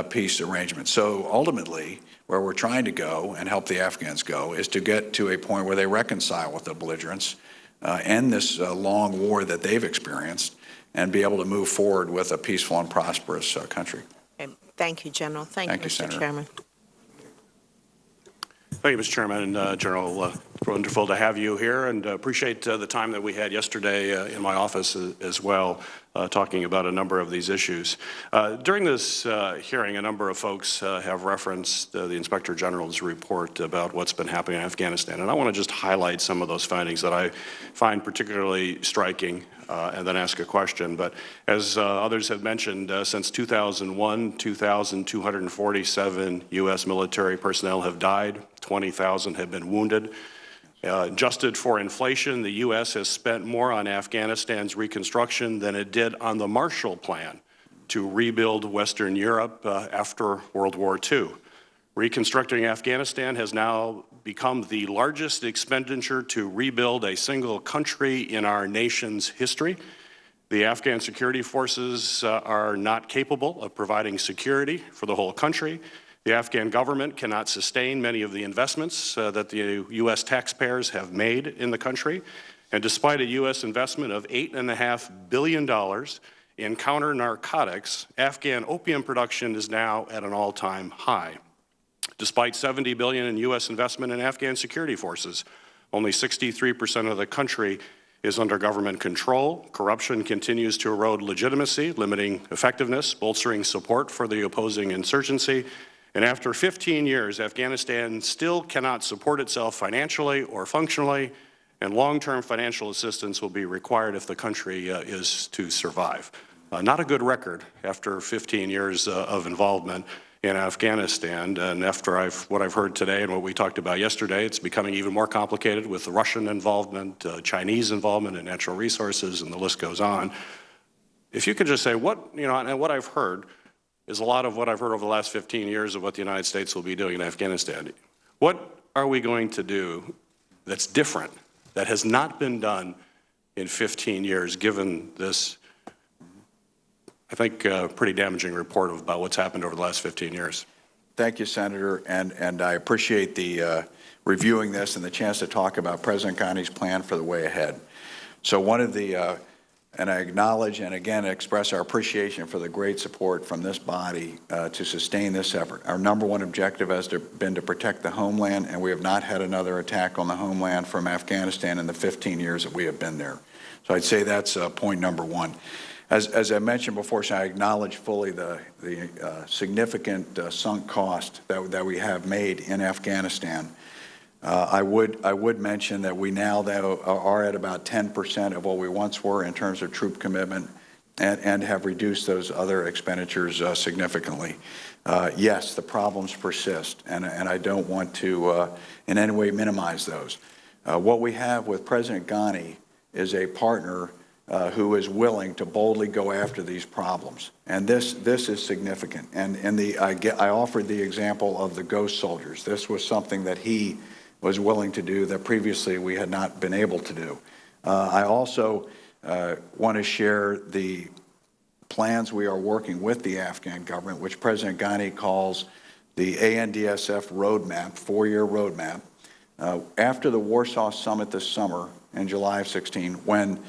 peace arrangement. So ultimately, where we're trying to go and help the Afghans go is to get to a point where they reconcile with the belligerents, end this long war that they've experienced, and be able to move forward with a peaceful and prosperous country. Okay. Thank you, General. Thank you, Mr. Senator. Chairman. Thank you, Mr. Chairman. General, wonderful to have you here, and appreciate the time that we had yesterday in my office as well, talking about a number of these issues. During this hearing, a number of folks have referenced the Inspector General's report about what's been happening in Afghanistan, and I want to just highlight some of those findings that I find particularly striking and then ask a question. But as others have mentioned, since 2001, 2,247 U.S. military personnel have died, 20,000 have been wounded. Adjusted for inflation, the U.S. has spent more on Afghanistan's reconstruction than it did on the Marshall Plan to rebuild Western Europe after World War II. Reconstructing Afghanistan has now become the largest expenditure to rebuild a single country in our nation's history. The Afghan security forces are not capable of providing security for the whole country. The Afghan government cannot sustain many of the investments that the U.S. taxpayers have made in the country. And despite a U.S. investment of $8.5 billion in counter-narcotics, Afghan opium production is now at an all-time high. Despite $70 billion in U.S. investment in Afghan security forces, only 63% of the country is under government control. Corruption continues to erode legitimacy, limiting effectiveness, bolstering support for the opposing insurgency. And after 15 years, Afghanistan still cannot support itself financially or functionally, and long-term financial assistance will be required if the country is to survive. Not a good record after 15 years of involvement in Afghanistan, and after what I've heard today and what we talked about yesterday, it's becoming even more complicated with the Russian involvement, Chinese involvement in natural resources, and the list goes on. If you could just say and what I've heard is a lot of what I've heard over the last 15 years of what the United States will be doing in Afghanistan. What are we going to do that's different, that has not been done in 15 years, given this, I think, pretty damaging report about what's happened over the last 15 years? Thank you, Senator, and I appreciate the reviewing this and the chance to talk about President Ghani's plan for the way ahead. So one of the, and I acknowledge and again express our appreciation for the great support from this body to sustain this effort. Our number one objective has been to protect the homeland, and we have not had another attack on the homeland from Afghanistan in the 15 years that we have been there. So I'd say that's point number one. As I mentioned before, so I acknowledge fully the significant sunk cost that we have made in Afghanistan. I would mention that we now are at about 10% of what we once were in terms of troop commitment, and have reduced those other expenditures significantly. Yes, the problems persist, and I don't want to in any way minimize those. What we have with President Ghani is a partner who is willing to boldly go after these problems, and this is significant. And I offered the example of the ghost soldiers. This was something that he was willing to do that previously we had not been able to do. I also want to share the plans we are working with the Afghan government, which President Ghani calls the ANDSF roadmap, 4-year roadmap. After the Warsaw Summit this summer in July of 16, when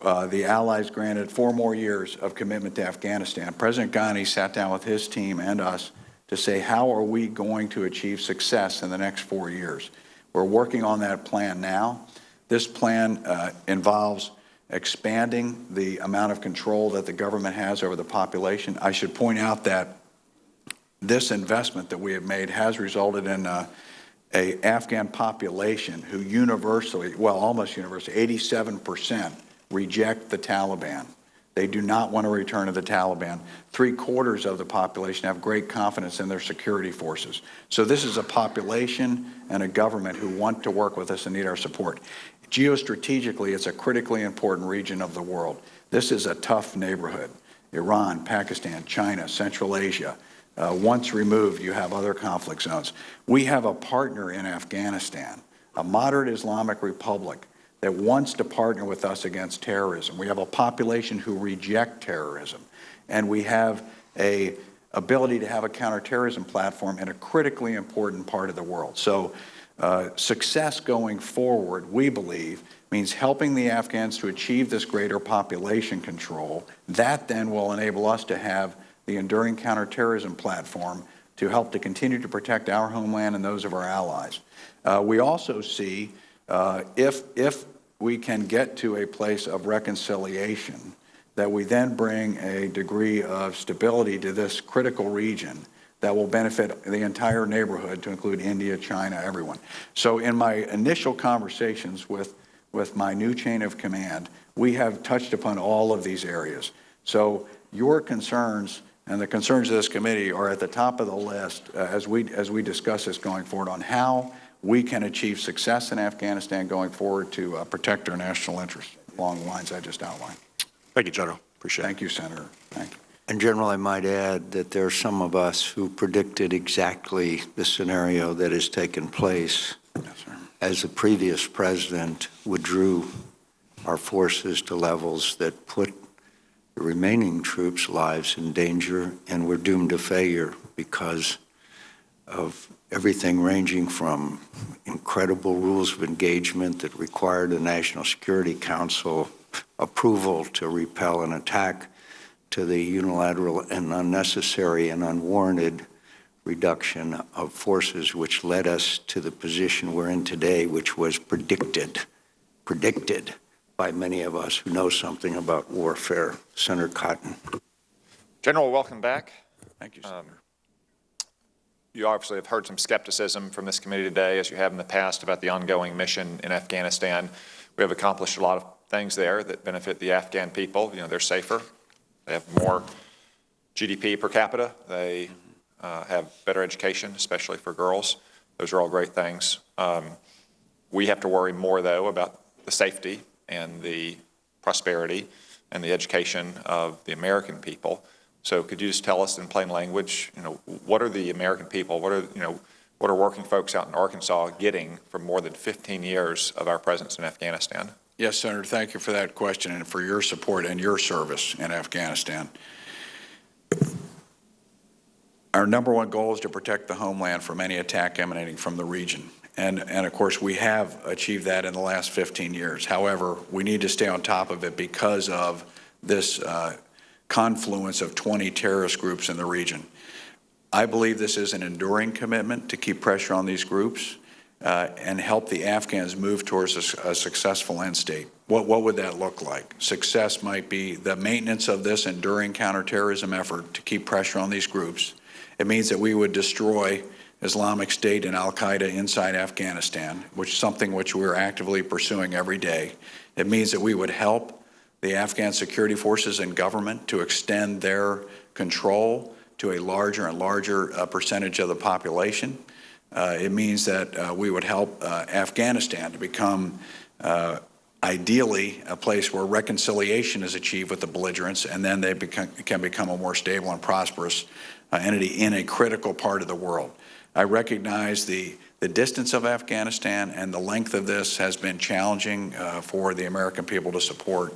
the Allies granted 4 more years of commitment to Afghanistan, President Ghani sat down with his team and us to say, how are we going to achieve success in the next 4 years? We're working on that plan now. This plan involves expanding the amount of control that the government has over the population. I should point out that this investment that we have made has resulted in an Afghan population who universally, well, almost universally, 87% reject the Taliban. They do not want to return to the Taliban. 3/4 of the population have great confidence in their security forces. So this is a population and a government who want to work with us and need our support. Geostrategically, it's a critically important region of the world. This is a tough neighborhood. Iran, Pakistan, China, Central Asia. Once removed, you have other conflict zones. We have a partner in Afghanistan, a moderate Islamic republic that wants to partner with us against terrorism. We have a population who reject terrorism, and we have an ability to have a counterterrorism platform in a critically important part of the world. So success going forward, we believe, means helping the Afghans to achieve this greater population control. That then will enable us to have the enduring counterterrorism platform to help to continue to protect our homeland and those of our allies. We also see if we can get to a place of reconciliation, that we then bring a degree of stability to this critical region that will benefit the entire neighborhood, to include India, China, everyone. So in my initial conversations with my new chain of command, we have touched upon all of these areas. So your concerns and the concerns of this committee are at the top of the list as we discuss this going forward on how we can achieve success in Afghanistan going forward to protect our national interests along the lines I just outlined. Thank you, General. Appreciate it. Thank you, Senator. Thank you. And General, I might add that there are some of us who predicted exactly the scenario that has taken place as the previous president withdrew our forces to levels that put the remaining troops' lives in danger, and we're doomed to failure because of everything ranging from incredible rules of engagement that required the National Security Council approval to repel an attack, to the unilateral and unnecessary and unwarranted reduction of forces, which led us to the position we're in today, which was predicted by many of us who know something about warfare. Senator Cotton. General, welcome back. Thank you, Senator. You obviously have heard some skepticism from this committee today, as you have in the past, about the ongoing mission in Afghanistan. We have accomplished a lot of things there that benefit the Afghan people. You know, they're safer. They have more GDP per capita. They have better education, especially for girls. Those are all great things. We have to worry more, though, about the safety and the prosperity and the education of the American people. So could you just tell us in plain language, you know, what are the American people, what are working folks out in Arkansas getting from more than 15 years of our presence in Afghanistan? Yes, Senator, thank you for that question and for your support and your service in Afghanistan. Our number one goal is to protect the homeland from any attack emanating from the region. And of course, we have achieved that in the last 15 years. However, we need to stay on top of it because of this confluence of 20 terrorist groups in the region. I believe this is an enduring commitment to keep pressure on these groups and help the Afghans move towards a successful end state. What would that look like? Success might be the maintenance of this enduring counterterrorism effort to keep pressure on these groups. It means that we would destroy Islamic State and al-Qaeda inside Afghanistan, which is something which we're actively pursuing every day. It means that we would help the Afghan security forces and government to extend their control to a larger and larger percentage of the population. It means that we would help Afghanistan to become ideally a place where reconciliation is achieved with the belligerents, and then they can become a more stable and prosperous entity in a critical part of the world. I recognize the distance of Afghanistan and the length of this has been challenging for the American people to support.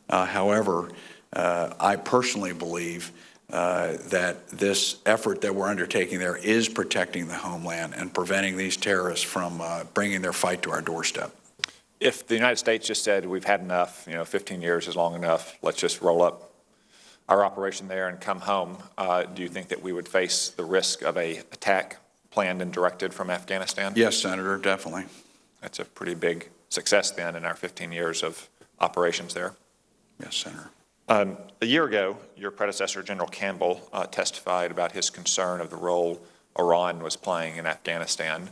However, I personally believe that this effort that we're undertaking there is protecting the homeland and preventing these terrorists from bringing their fight to our doorstep. If the United States just said, we've had enough, 15 years is long enough, let's just roll up our operation there and come home, do you think that we would face the risk of an attack planned and directed from Afghanistan? Yes, Senator, definitely. That's a pretty big success then in our 15 years of operations there. Yes, Senator. A year ago, your predecessor, General Campbell, testified about his concern of the role Iran was playing in Afghanistan.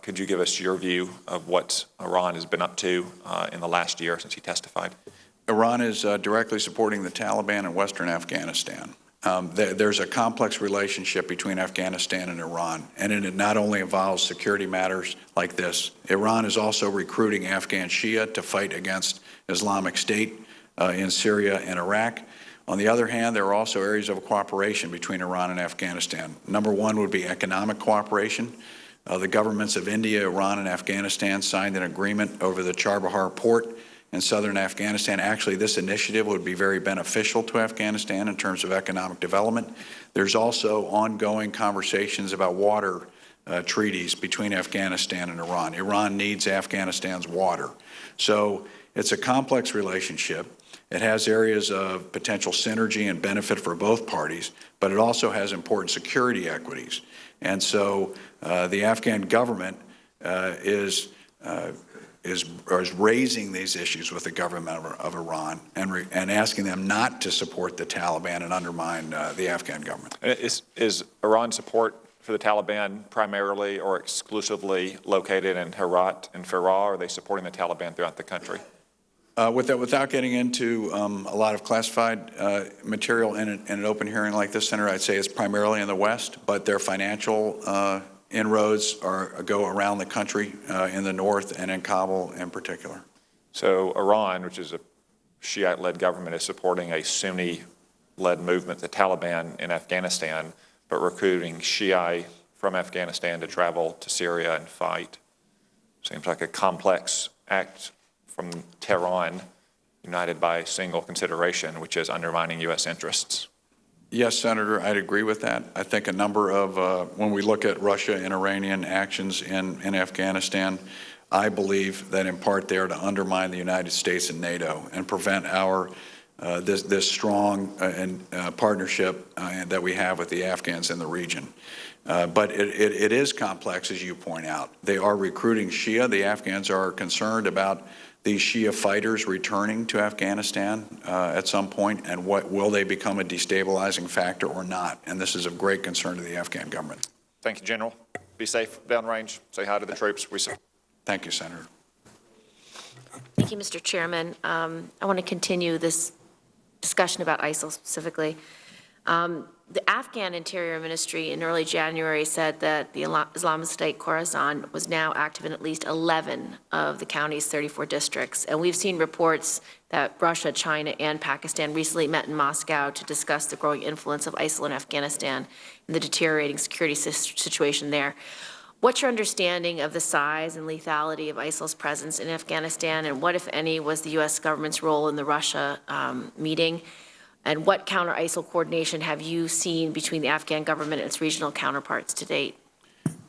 Could you give us your view of what Iran has been up to in the last year since he testified? Iran is directly supporting the Taliban in western Afghanistan. There's a complex relationship between Afghanistan and Iran, and it not only involves security matters like this. Iran is also recruiting Afghan Shia to fight against Islamic State in Syria and Iraq. On the other hand, there are also areas of cooperation between Iran and Afghanistan. Number one would be economic cooperation. The governments of India, Iran, and Afghanistan signed an agreement over the Charbahar port in southern Afghanistan. Actually, this initiative would be very beneficial to Afghanistan in terms of economic development. There's also ongoing conversations about water treaties between Afghanistan and Iran. Iran needs Afghanistan's water. So it's a complex relationship. It has areas of potential synergy and benefit for both parties, but it also has important security equities. And so the Afghan government is raising these issues with the government of Iran and asking them not to support the Taliban and undermine the Afghan government. Is Iran's support for the Taliban primarily or exclusively located in Herat and Farah, or are they supporting the Taliban throughout the country? Without getting into a lot of classified material in an open hearing like this, Senator, I'd say it's primarily in the West, but their financial inroads go around the country in the north and in Kabul in particular. So Iran, which is a Shiite-led government, is supporting a Sunni-led movement, the Taliban in Afghanistan, but recruiting Shiite from Afghanistan to travel to Syria and fight. Seems like a complex act from Tehran, united by a single consideration, which is undermining U.S. interests. Yes, Senator, I'd agree with that. I think a number of, when we look at Russia and Iranian actions in Afghanistan, I believe that in part they are to undermine the United States and NATO and prevent our this strong partnership that we have with the Afghans in the region. But it is complex, as you point out. They are recruiting Shia. The Afghans are concerned about these Shia fighters returning to Afghanistan at some point, and will they become a destabilizing factor or not? And this is of great concern to the Afghan government. Thank you, General. Be safe downrange. Say hi to the troops. Thank you, Senator. Thank you, Mr. Chairman. I want to continue this discussion about ISIL specifically. The Afghan Interior Ministry in early January said that the Islamic State Khorasan was now active in at least 11 of the county's 34 districts. And we've seen reports that Russia, China, and Pakistan recently met in Moscow to discuss the growing influence of ISIL in Afghanistan and the deteriorating security situation there. What's your understanding of the size and lethality of ISIL's presence in Afghanistan, and what, if any, was the U.S. government's role in the Russia meeting? And what counter-ISIL coordination have you seen between the Afghan government and its regional counterparts to date?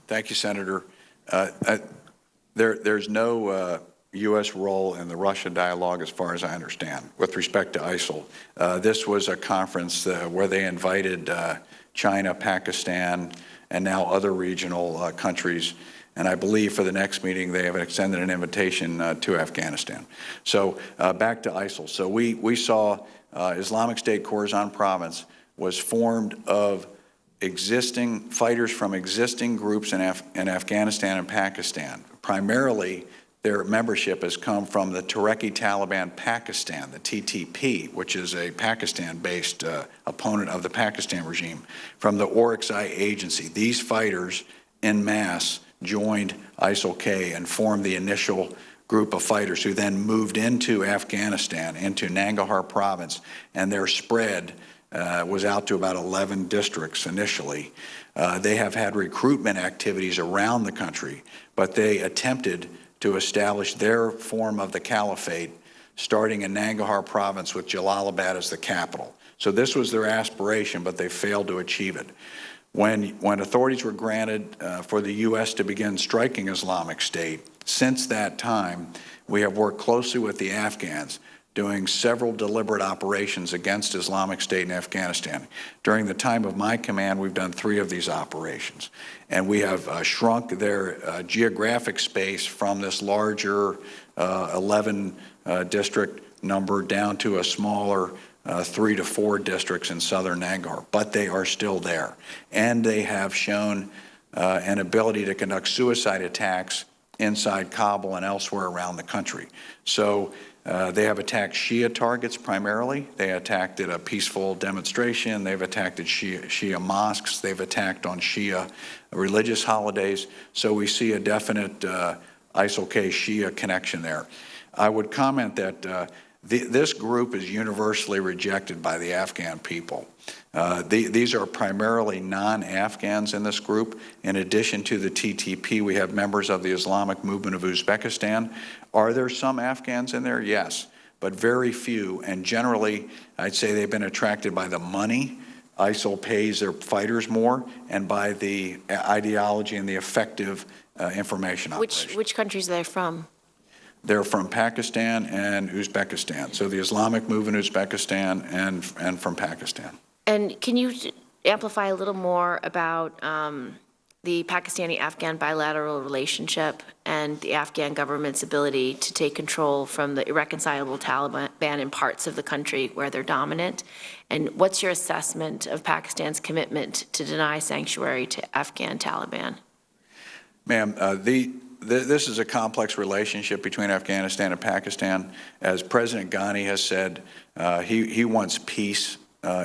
Thank you, Senator. There's no U.S. role in the Russia dialogue, as far as I understand, with respect to ISIL. This was a conference where they invited China, Pakistan, and now other regional countries. And I believe for the next meeting, they have extended an invitation to Afghanistan. So back to ISIL. So we saw Islamic State Khorasan province was formed of existing fighters from existing groups in Afghanistan and Pakistan. Primarily, their membership has come from the Tehrik-i-Taliban Pakistan, the TTP, which is a Pakistan-based opponent of the Pakistan regime, from the Oryx-I agency. These fighters en masse joined ISIL-K and formed the initial group of fighters who then moved into Afghanistan, into Nangarhar province, and their spread was out to about 11 districts initially. They have had recruitment activities around the country, but they attempted to establish their form of the caliphate starting in Nangarhar province with Jalalabad as the capital. So this was their aspiration, but they failed to achieve it. When authorities were granted for the U.S. to begin striking Islamic State, since that time, we have worked closely with the Afghans, doing several deliberate operations against Islamic State in Afghanistan. During the time of my command, we've done 3 of these operations. And we have shrunk their geographic space from this larger 11 district number down to a smaller 3 to 4 districts in southern Nangarhar. But they are still there. And they have shown an ability to conduct suicide attacks inside Kabul and elsewhere around the country. So they have attacked Shia targets primarily. They attacked at a peaceful demonstration. They've attacked at Shia mosques. They've attacked on Shia religious holidays. So we see a definite ISIL-K Shia connection there. I would comment that this group is universally rejected by the Afghan people. These are primarily non-Afghans in this group. In addition to the TTP, we have members of the Islamic Movement of Uzbekistan. Are there some Afghans in there? Yes, but very few. And generally, I'd say they've been attracted by the money. ISIL pays their fighters more, and by the ideology and the effective information operation. Which countries are they from? They're from Pakistan and Uzbekistan. So the Islamic movement in Uzbekistan and from Pakistan. And can you amplify a little more about the Pakistani-Afghan bilateral relationship and the Afghan government's ability to take control from the irreconcilable Taliban in parts of the country where they're dominant? And what's your assessment of Pakistan's commitment to deny sanctuary to Afghan Taliban? Ma'am, this is a complex relationship between Afghanistan and Pakistan. As President Ghani has said, he wants peace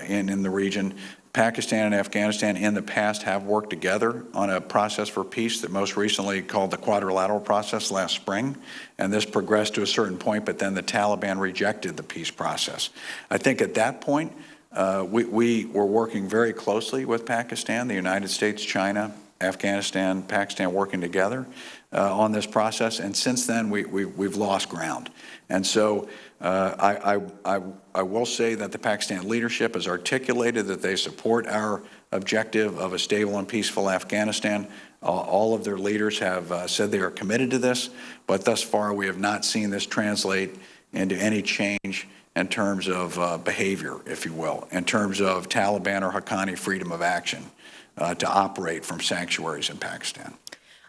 in the region. Pakistan and Afghanistan in the past have worked together on a process for peace that most recently called the quadrilateral process last spring, and this progressed to a certain point, but then the Taliban rejected the peace process. I think at that point, we were working very closely with Pakistan, the United States, China, Afghanistan, Pakistan working together on this process, and since then we've lost ground. And so I will say that the Pakistan leadership has articulated that they support our objective of a stable and peaceful Afghanistan. All of their leaders have said they are committed to this, but thus far we have not seen this translate into any change in terms of behavior, if you will, in terms of Taliban or Haqqani freedom of action to operate from sanctuaries in Pakistan.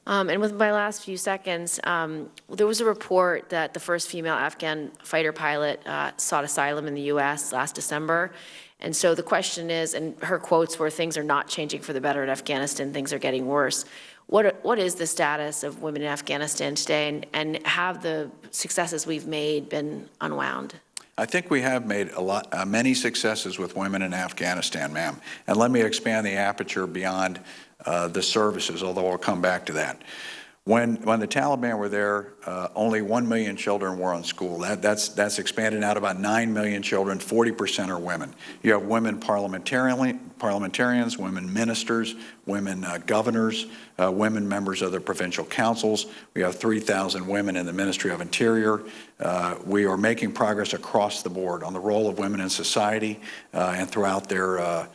And with my last few seconds, there was a report that the first female Afghan fighter pilot sought asylum in the U.S. last December. And so the question is, and her quotes were, things are not changing for the better in Afghanistan, things are getting worse. What is the status of women in Afghanistan today, and have the successes we've made been unwound? I think we have made many successes with women in Afghanistan, ma'am. And let me expand the aperture beyond the services, although I'll come back to that. When the Taliban were there, only 1 million children were in school. That's expanded now to about 9 million children, 40% are women. You have women parliamentarians, women ministers, women governors, women members of the provincial councils. We have 3,000 women in the Ministry of Interior. We are making progress across the board on the role of women in society and throughout their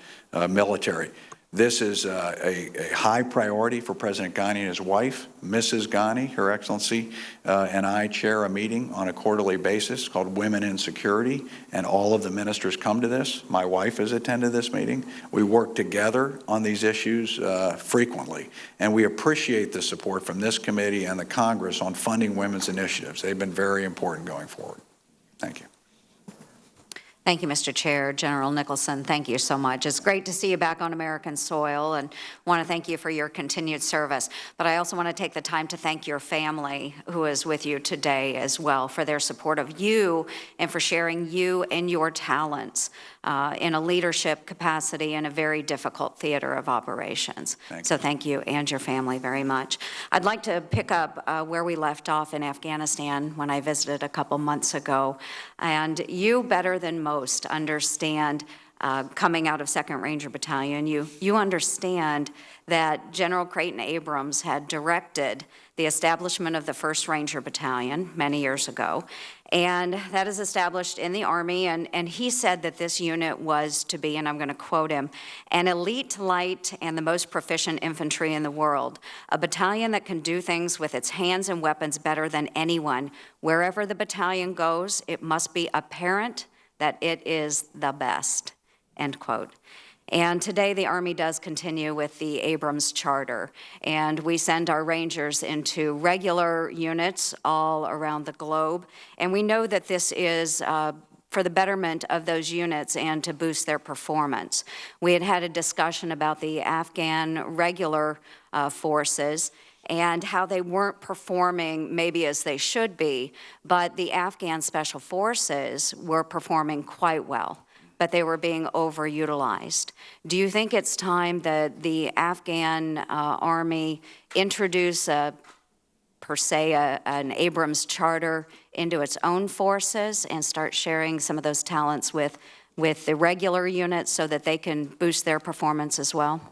military. This is a high priority for President Ghani and his wife. Mrs. Ghani, Her Excellency, and I chair a meeting on a quarterly basis called Women in Security, and all of the ministers come to this. My wife has attended this meeting. We work together on these issues frequently, and we appreciate the support from this committee and the Congress on funding women's initiatives. They've been very important going forward. Thank you. Thank you, Mr. Chair. General Nicholson, thank you so much. It's great to see you back on American soil, and want to thank you for your continued service. But I also want to take the time to thank your family who is with you today as well for their support of you and for sharing you and your talents in a leadership capacity in a very difficult theater of operations. Thank you and your family very much. I'd like to pick up where we left off in Afghanistan when I visited a couple months ago. And you, better than most, understand, coming out of 2nd Ranger Battalion, you understand that General Creighton Abrams had directed the establishment of the 1st Ranger Battalion many years ago, and that is established in the Army, and he said that this unit was to be, and I'm going to quote him, an elite, light, and the most proficient infantry in the world, a battalion that can do things with its hands and weapons better than anyone. Wherever the battalion goes, it must be apparent that it is the best, end quote. And today the Army does continue with the Abrams Charter, and we send our Rangers into regular units all around the globe, and we know that this is for the betterment of those units and to boost their performance. We had a discussion about the Afghan regular forces and how they weren't performing maybe as they should be, but the Afghan Special Forces were performing quite well, but they were being overutilized. Do you think it's time that the Afghan Army introduce an Abrams Charter into its own forces and start sharing some of those talents with the regular units so that they can boost their performance as well?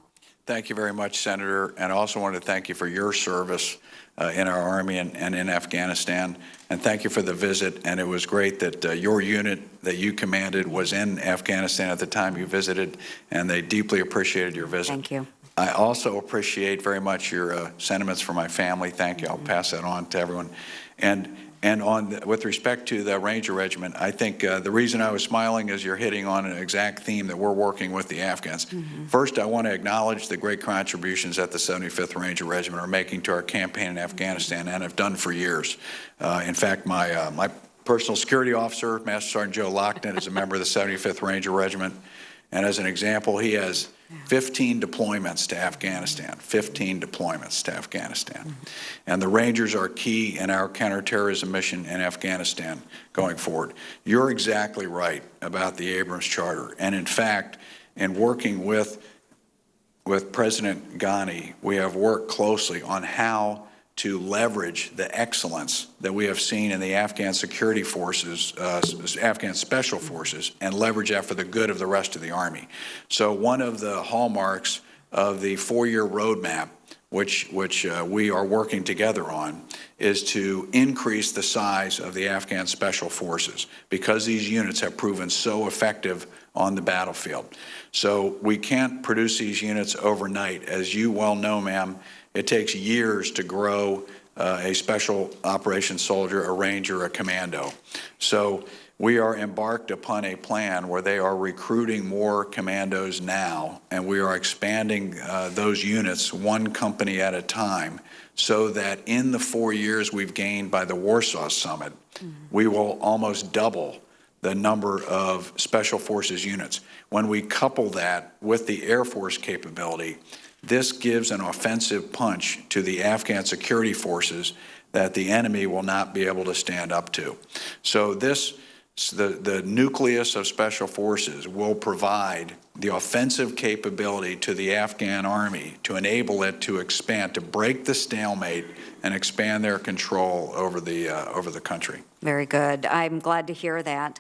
Thank you very much, Senator, and I also wanted to thank you for your service in our Army and in Afghanistan, and thank you for the visit. And it was great that your unit that you commanded was in Afghanistan at the time you visited, and they deeply appreciated your visit. Thank you. I also appreciate very much your sentiments for my family. Thank you. I'll pass that on to everyone. And With respect to the Ranger Regiment, I think the reason I was smiling is you're hitting on an exact theme that we're working with the Afghans. First, I want to acknowledge the great contributions that the 75th Ranger Regiment are making to our campaign in Afghanistan and have done for years. In fact, my personal security officer, Master Sergeant Joe Lockton, is a member of the 75th Ranger Regiment. And as an example, he has 15 deployments to Afghanistan, 15 deployments to Afghanistan. And the Rangers are key in our counterterrorism mission in Afghanistan going forward. You're exactly right about the Abrams Charter. And in fact, in working with President Ghani, we have worked closely on how to leverage the excellence that we have seen in the Afghan security forces, Afghan special forces, and leverage that for the good of the rest of the Army. So one of the hallmarks of the 4-year roadmap, which we are working together on, is to increase the size of the Afghan special forces because these units have proven so effective on the battlefield. So we can't produce these units overnight. As you well know, ma'am, it takes years to grow a special operations soldier, a ranger, a commando. So we are embarked upon a plan where they are recruiting more commandos now, and we are expanding those units one company at a time so that in the 4 years we've gained by the Warsaw Summit, we will almost double the number of special forces units. When we couple that with the Air Force capability, this gives an offensive punch to the Afghan security forces that the enemy will not be able to stand up to. So the nucleus of special forces will provide the offensive capability to the Afghan army to enable it to expand, to break the stalemate and expand their control over the country. Very good. I'm glad to hear that.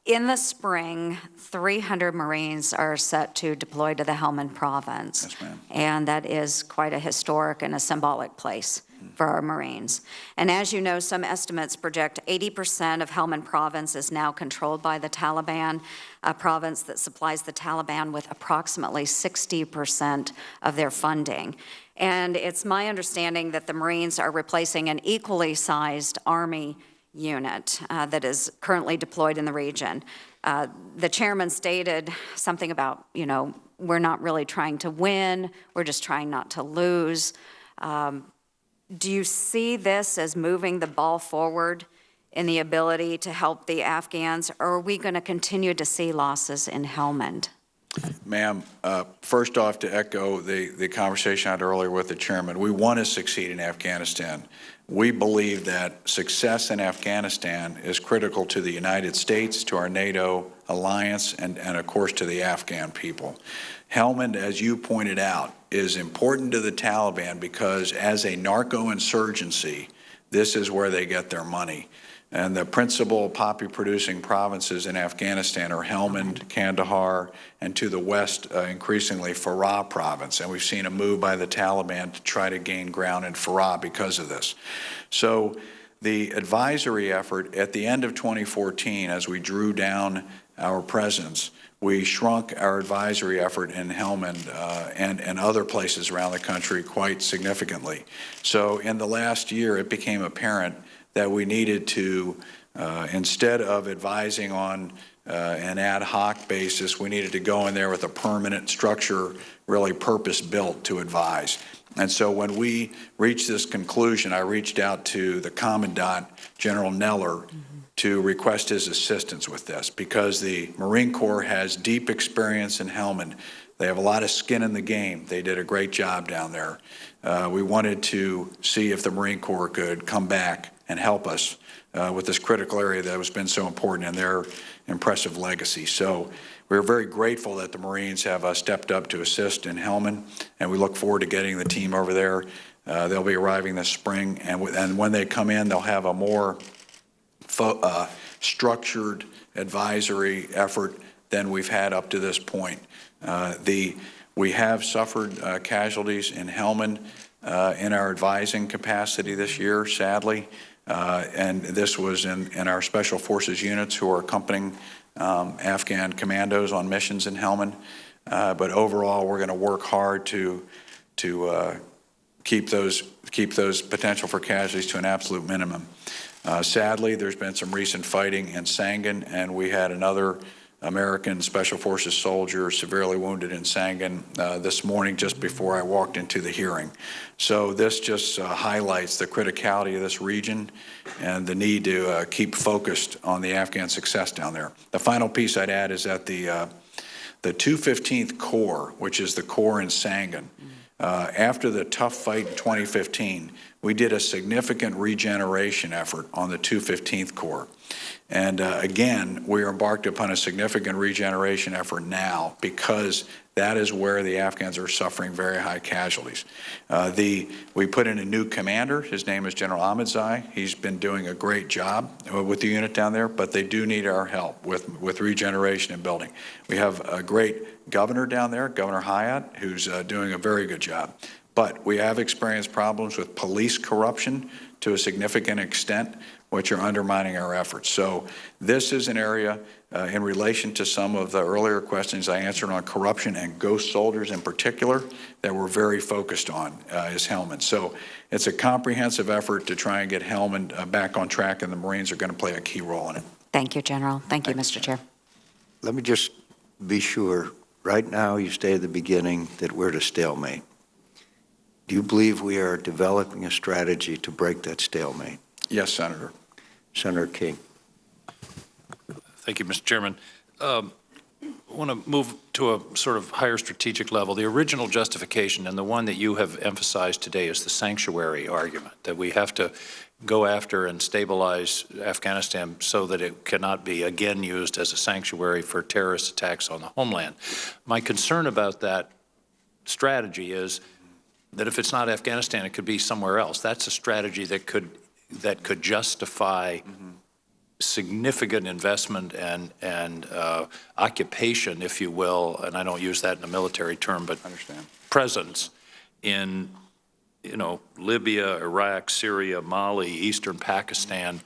In the spring, 300 Marines are set to deploy to the Helmand province. Yes, ma'am. And that is quite a historic and a symbolic place for our Marines. And as you know, some estimates project 80% of Helmand province is now controlled by the Taliban, a province that supplies the Taliban with approximately 60% of their funding. And it's my understanding that the Marines are replacing an equally sized Army unit that is currently deployed in the region. The chairman stated something about, we're not really trying to win, we're just trying not to lose. Do you see this as moving the ball forward in the ability to help the Afghans, or are we going to continue to see losses in Helmand? Ma'am, first off, to echo the conversation I had earlier with the chairman, we want to succeed in Afghanistan. We believe that success in Afghanistan is critical to the United States, to our NATO alliance, and of course to the Afghan people. Helmand, as you pointed out, is important to the Taliban because as a narco-insurgency, this is where they get their money. And the principal poppy-producing provinces in Afghanistan are Helmand, Kandahar, and to the west, increasingly, Farah province. And we've seen a move by the Taliban to try to gain ground in Farah because of this. So the advisory effort at the end of 2014, as we drew down our presence, we shrunk our advisory effort in Helmand and other places around the country quite significantly. So in the last year, it became apparent that we needed to, instead of advising on an ad hoc basis, we needed to go in there with a permanent structure, really purpose-built to advise. And so when we reached this conclusion, I reached out to the Commandant, General Neller, to request his assistance with this because the Marine Corps has deep experience in Helmand. They have a lot of skin in the game. They did a great job down there. We wanted to see if the Marine Corps could come back and help us with this critical area that has been so important in their impressive legacy. So we're very grateful that the Marines have stepped up to assist in Helmand, and we look forward to getting the team over there. They'll be arriving this spring, and when they come in, they'll have a more structured advisory effort than we've had up to this point. We have suffered casualties in Helmand in our advising capacity this year, sadly. And this was in our special forces units who are accompanying Afghan commandos on missions in Helmand. But overall, we're going to work hard to keep those potential for casualties to an absolute minimum. Sadly, there's been some recent fighting in Sangin, and we had another American Special Forces soldier severely wounded in Sangin this morning just before I walked into the hearing. So this just highlights the criticality of this region and the need to keep focused on the Afghan success down there. The final piece I'd add is that the 215th Corps, which is the Corps in Sangin, after the tough fight in 2015, we did a significant regeneration effort on the 215th Corps. And again, we are embarked upon a significant regeneration effort now because that is where the Afghans are suffering very high casualties. We put in a new commander. His name is General Ahmadzai. He's been doing a great job with the unit down there, but they do need our help with regeneration and building. We have a great governor down there, Governor Hayat, who's doing a very good job. But we have experienced problems with police corruption to a significant extent, which are undermining our efforts. So this is an area in relation to some of the earlier questions I answered on corruption and ghost soldiers in particular that we're very focused on is Helmand. So it's a comprehensive effort to try and get Helmand back on track, and the Marines are going to play a key role in it. Thank you, General. Thank you, Mr. Chair. Let me just be sure. Right now, you stated at the beginning that we're at a stalemate. Do you believe we are developing a strategy to break that stalemate? Yes, Senator. Senator King. Thank you, Mr. Chairman. I want to move to a sort of higher strategic level. The original justification, and the one that you have emphasized today, is the sanctuary argument, that we have to go after and stabilize Afghanistan so that it cannot be again used as a sanctuary for terrorist attacks on the homeland. My concern about that strategy is that if it's not Afghanistan, it could be somewhere else. That's a strategy that could justify significant investment and occupation, if you will, and I don't use that in a military term, but presence in, Libya, Iraq, Syria, Mali, Eastern Pakistan.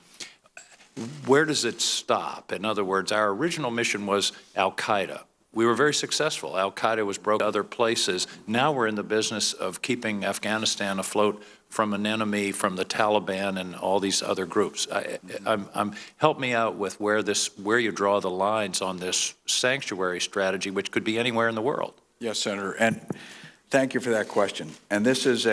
Where does it stop? In other words, our original mission was Al-Qaeda. We were very successful. Al-Qaeda was broke other places. Now we're in the business of keeping Afghanistan afloat from an enemy, from the Taliban and all these other groups. Help me out with where you draw the lines on this sanctuary strategy, which could be anywhere in the world. Yes, Senator, and thank you for that question. And this is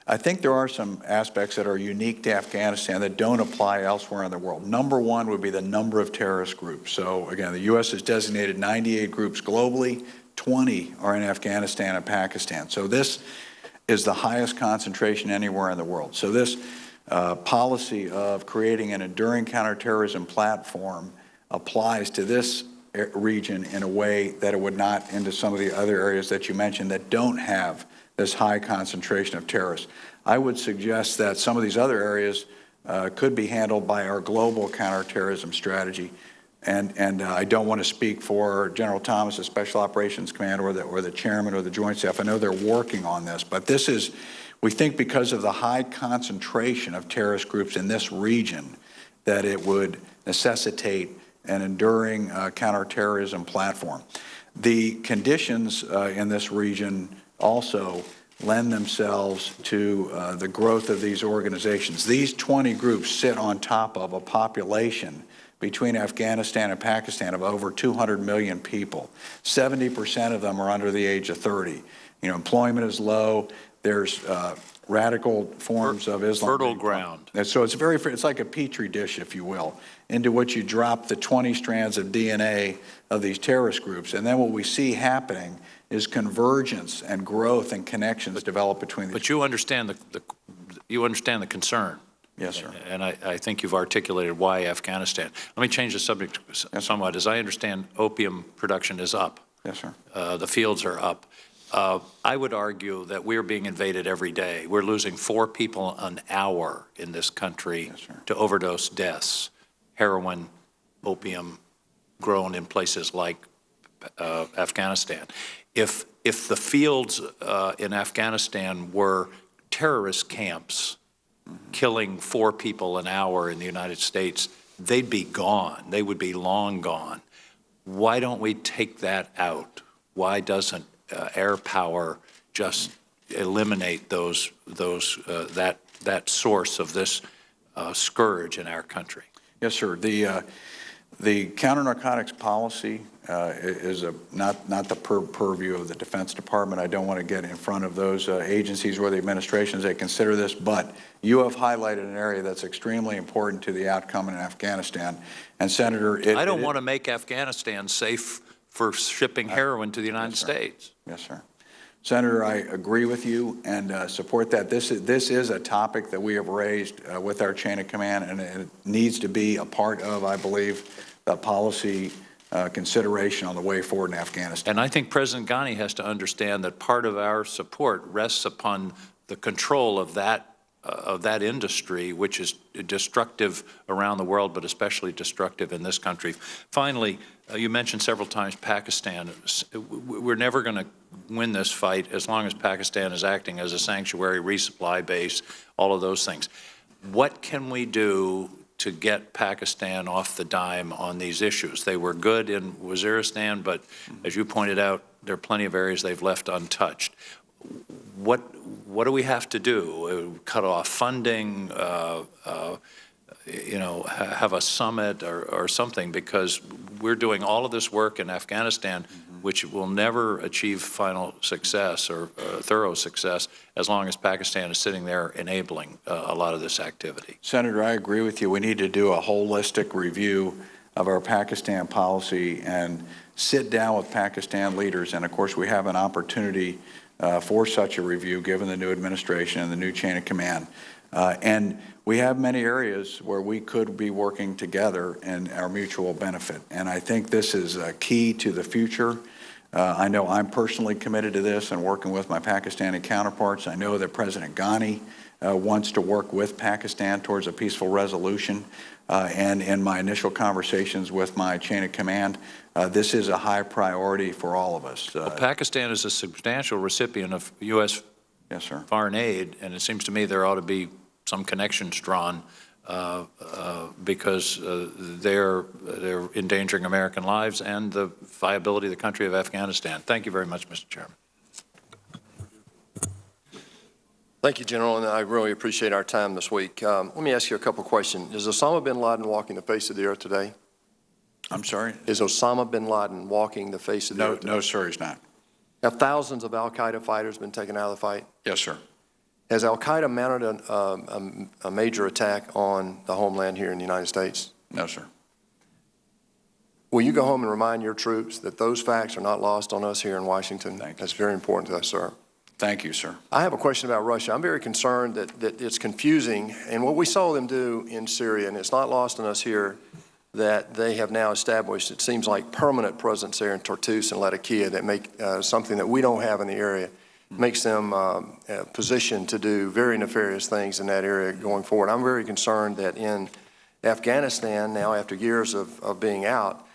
I think there are some aspects that are unique to Afghanistan that don't apply elsewhere in the world. Number one would be the number of terrorist groups. So again, the U.S. has designated 98 groups globally, 20 are in Afghanistan and Pakistan. So this is the highest concentration anywhere in the world. So this policy of creating an enduring counterterrorism platform applies to this region in a way that it would not into some of the other areas that you mentioned that don't have this high concentration of terrorists. I would suggest that some of these other areas could be handled by our global counterterrorism strategy. And I don't want to speak for General Thomas, the Special Operations Command, or the Chairman or the Joint Staff. I know they're working on this, but this is, we think because of the high concentration of terrorist groups in this region, that it would necessitate an enduring counterterrorism platform. The conditions in this region also lend themselves to the growth of these organizations. These 20 groups sit on top of a population between Afghanistan and Pakistan of over 200 million people. 70% of them are under the age of 30. Employment is low. There's radical forms of Islam. Fertile ground. And so it's like a petri dish, if you will, into which you drop the 20 strands of DNA of these terrorist groups. And then what we see happening is convergence and growth and connections develop between these. But you understand the concern. Yes, sir. And I think you've articulated why Afghanistan. Let me change the subject somewhat. As I understand, opium production is up. Yes, sir. The fields are up. I would argue that we're being invaded every day. We're losing 4 people an hour in this country to overdose deaths. Heroin, opium, grown in places like Afghanistan. If the fields in Afghanistan were terrorist camps, killing 4 people an hour in the United States, they'd be gone. They would be long gone. Why don't we take that out? Why doesn't air power just eliminate that source of this scourge in our country? Yes, sir. The counter-narcotics policy is not the purview of the Defense Department. I don't want to get in front of those agencies or the administrations that consider this, but you have highlighted an area that's extremely important to the outcome in Afghanistan. And Senator, I don't want to make Afghanistan safe for shipping heroin to the United States. Yes, sir. Senator, I agree with you and support that. This is a topic that we have raised with our chain of command, and it needs to be a part of, I believe, the policy consideration on the way forward in Afghanistan. And I think President Ghani has to understand that part of our support rests upon the control of that industry, which is destructive around the world, but especially destructive in this country. Finally, you mentioned several times Pakistan. We're never going to win this fight as long as Pakistan is acting as a sanctuary, resupply base, all of those things. What can we do to get Pakistan off the dime on these issues? They were good in Waziristan, but as you pointed out, there are plenty of areas they've left untouched. What do we have to do? Cut off funding, have a summit or something, because we're doing all of this work in Afghanistan, which will never achieve final success or thorough success as long as Pakistan is sitting there enabling a lot of this activity. Senator, I agree with you. We need to do a holistic review of our Pakistan policy and sit down with Pakistan leaders. And of course, we have an opportunity for such a review given the new administration and the new chain of command. And we have many areas where we could be working together in our mutual benefit. And I think this is key to the future. I know I'm personally committed to this and working with my Pakistani counterparts. I know that President Ghani wants to work with Pakistan towards a peaceful resolution. And in my initial conversations with my chain of command, this is a high priority for all of us. Well, Pakistan is a substantial recipient of U.S. Yes, sir. foreign aid, and it seems to me there ought to be some connections drawn because they're endangering American lives and the viability of the country of Afghanistan. Thank you very much, Mr. Chairman. Thank you, General, and I really appreciate our time this week. Let me ask you a couple of questions. Is Osama bin Laden walking the face of the earth today? I'm sorry? Is Osama bin Laden walking the face of the earth today? No, sir, he's not. Have thousands of al-Qaeda fighters been taken out of the fight? Yes, sir. Has al-Qaeda mounted a major attack on the homeland here in the United States? No, sir. Will you go home and remind your troops that those facts are not lost on us here in Washington? Thank you. That's very important to us, sir. Thank you, sir. I have a question about Russia. I'm very concerned that it's confusing, and what we saw them do in Syria, and it's not lost on us here, that they have now established, it seems like, permanent presence there in Tartus and Latakia that make something that we don't have in the area, makes them positioned to do very nefarious things in that area going forward. I'm very concerned that in Afghanistan now, after years of being out,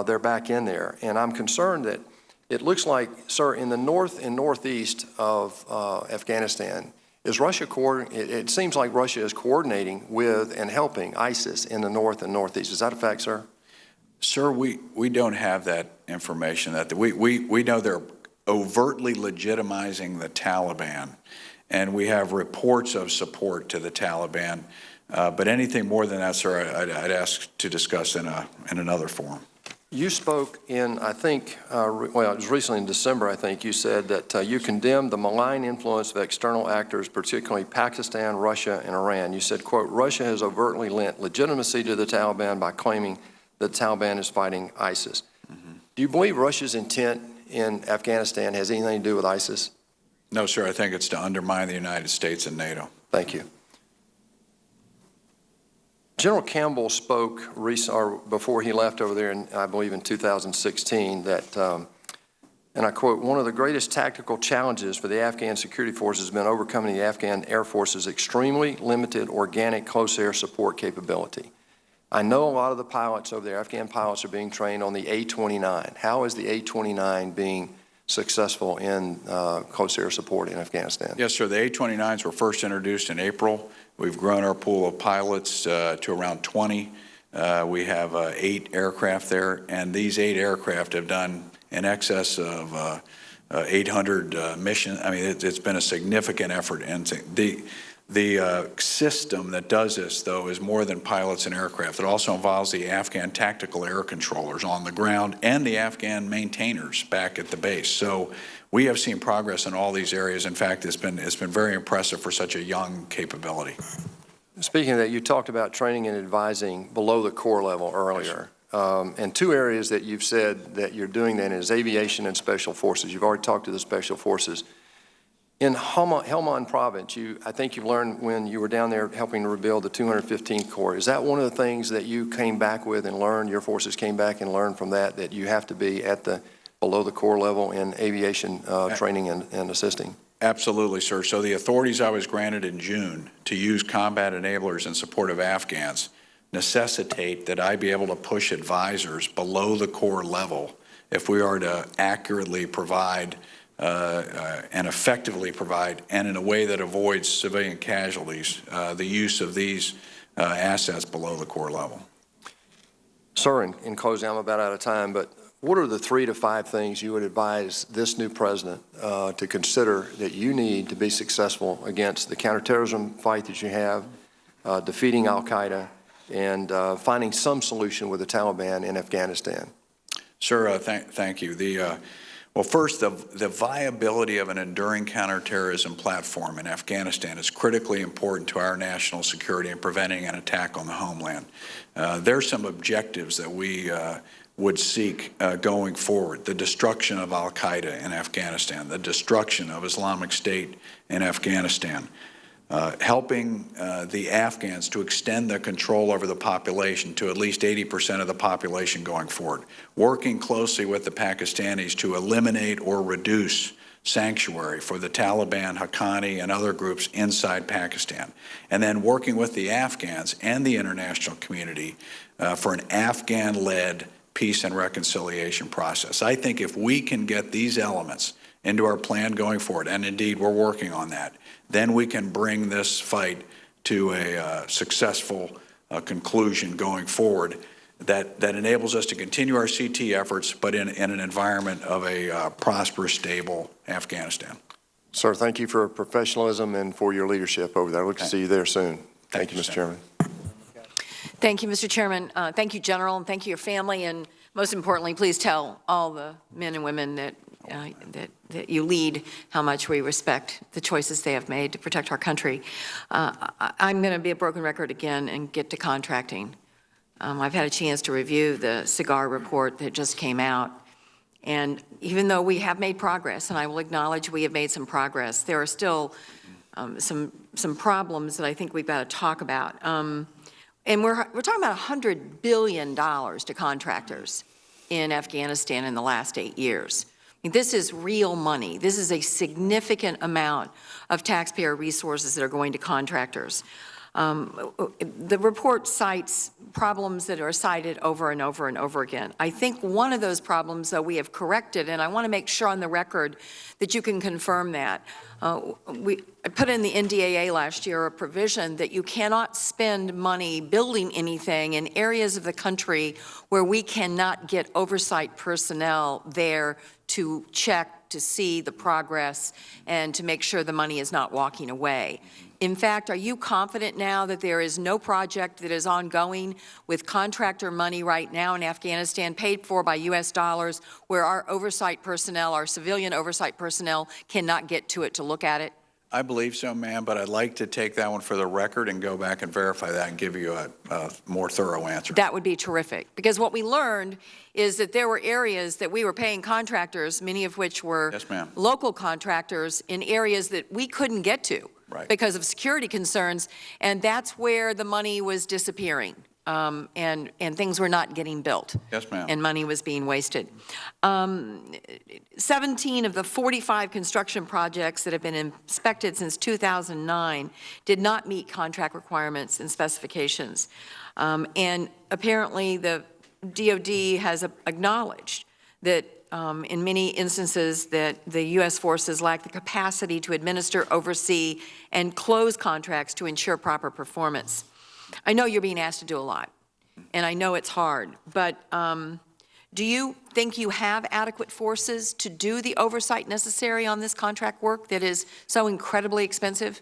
they're back in there. And I'm concerned that it looks like, sir, in the north and northeast of Afghanistan, is Russia it seems like Russia is coordinating with and helping ISIS in the north and northeast. Is that a fact, sir? Sir, we don't have that information. We know they're overtly legitimizing the Taliban, and we have reports of support to the Taliban. But anything more than that, sir, I'd ask to discuss in another forum. You spoke in, I think, well, it was recently in December, I think, you said that you condemned the malign influence of external actors, particularly Pakistan, Russia, and Iran. You said, quote, Russia has overtly lent legitimacy to the Taliban by claiming that the Taliban is fighting ISIS. Do you believe Russia's intent in Afghanistan has anything to do with ISIS? No, sir. I think it's to undermine the United States and NATO. Thank you. General Campbell spoke before he left over there, I believe in 2016, that, and I quote, one of the greatest tactical challenges for the Afghan security forces has been overcoming the Afghan Air Force's extremely limited organic close air support capability. I know a lot of the pilots over there, Afghan pilots, are being trained on the A-29. How is the A-29 being successul in close air support in Afghanistan? Yes, sir. The A-29s were first introduced in April. We've grown our pool of pilots to around 20. We have 8 aircraft there, and these 8 aircraft have done in excess of 800 mission. I mean, it's been a significant effort. And the system that does this, though, is more than pilots and aircraft. It also involves the Afghan tactical air controllers on the ground and the Afghan maintainers back at the base. So we have seen progress in all these areas. In fact, it's been very impressive for such a young capability. Speaking of that, you talked about training and advising below the corps level earlier. And two areas that you've said that you're doing that is aviation and special forces. You've already talked to the special forces. In Helmand Province, I think you learned when you were down there helping to rebuild the 215th Corps. Is that one of the things that you came back with and learned, your forces came back and learned from that you have to be at the below the corps level in aviation training and assisting? Absolutely, sir. So the authorities I was granted in June to use combat enablers in support of Afghans necessitate that I be able to push advisors below the corps level if we are to accurately provide and effectively provide, and in a way that avoids civilian casualties, the use of these assets below the corps level. Sir, in closing, I'm about out of time, but what are the 3 to 5 things you would advise this new president to consider that you need to be successful against the counterterrorism fight that you have, defeating al-Qaeda, and finding some solution with the Taliban in Afghanistan? Sir, thank you. Well, first, the viability of an enduring counterterrorism platform in Afghanistan is critically important to our national security and preventing an attack on the homeland. There are some objectives that we would seek going forward: the destruction of al-Qaeda in Afghanistan, the destruction of Islamic State in Afghanistan, helping the Afghans to extend their control over the population to at least 80% of the population going forward, working closely with the Pakistanis to eliminate or reduce sanctuary for the Taliban, Haqqani, and other groups inside Pakistan, and then working with the Afghans and the international community for an Afghan-led peace and reconciliation process. I think if we can get these elements into our plan going forward, and indeed we're working on that, then we can bring this fight to a successful conclusion going forward that enables us to continue our CT efforts, but in an environment of a prosperous, stable Afghanistan. Sir, thank you for professionalism and for your leadership over there. I look to see you there soon. Thank you, Mr. Chairman. Thank you, Mr. Chairman. Thank you, General, and thank you, your family, and most importantly, please tell all the men and women that you lead how much we respect the choices they have made to protect our country. I'm going to be a broken record again and get to contracting. I've had a chance to review the SIGAR report that just came out, and even though we have made progress, and I will acknowledge we have made some progress, there are still some problems that I think we've got to talk about. And we're talking about $100 billion to contractors in Afghanistan in the last 8 years. I mean, this is real money. This is a significant amount of taxpayer resources that are going to contractors. The report cites problems that are cited over and over and over again. I think one of those problems, though, we have corrected, and I want to make sure on the record that you can confirm that. I put in the NDAA last year a provision that you cannot spend money building anything in areas of the country where we cannot get oversight personnel there to check, to see the progress, and to make sure the money is not walking away. In fact, are you confident now that there is no project that is ongoing with contractor money right now in Afghanistan paid for by U.S. dollars where our oversight personnel, our civilian oversight personnel, cannot get to it to look at it? I believe so, ma'am, but I'd like to take that one for the record and go back and verify that and give you a more thorough answer. That would be terrific, because what we learned is that there were areas that we were paying contractors, many of which were local contractors, in areas that we couldn't get to because of security concerns, and that's where the money was disappearing. And things were not getting built. Yes, ma'am. And money was being wasted. 17 of the 45 construction projects that have been inspected since 2009 did not meet contract requirements and specifications. And apparently the DOD has acknowledged that in many instances that the U.S. forces lack the capacity to administer, oversee, and close contracts to ensure proper performance. I know you're being asked to do a lot, and I know it's hard, but Do you think you have adequate forces to do the oversight necessary on this contract work that is so incredibly expensive?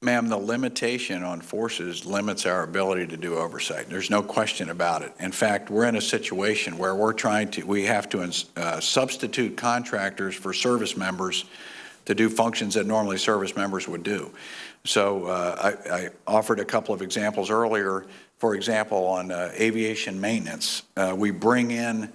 Ma'am, the limitation on forces limits our ability to do oversight. There's no question about it. In fact, we're in a situation where we have to substitute contractors for service members to do functions that normally service members would do. So I offered a couple of examples earlier. For example, on aviation maintenance, we bring in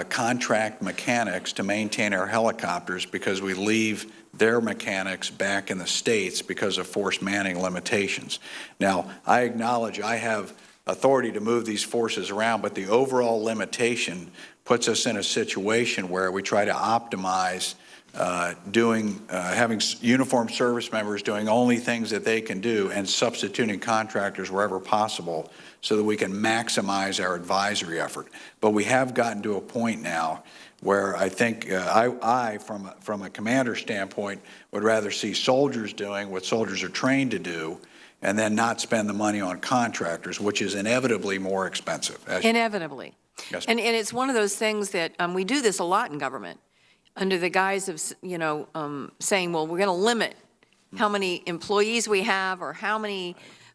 contract mechanics to maintain our helicopters because we leave their mechanics back in the States because of force manning limitations. Now, I acknowledge I have authority to move these forces around, but the overall limitation puts us in a situation where we try to optimize having uniformed service members doing only things that they can do and substituting contractors wherever possible so that we can maximize our advisory effort. But we have gotten to a point now where I think I, from a commander standpoint, would rather see soldiers doing what soldiers are trained to do and then not spend the money on contractors, which is inevitably more expensive. Inevitably. Yes, and it's one of those things that we do this a lot in government under the guise of, saying, well, we're going to limit how many employees we have or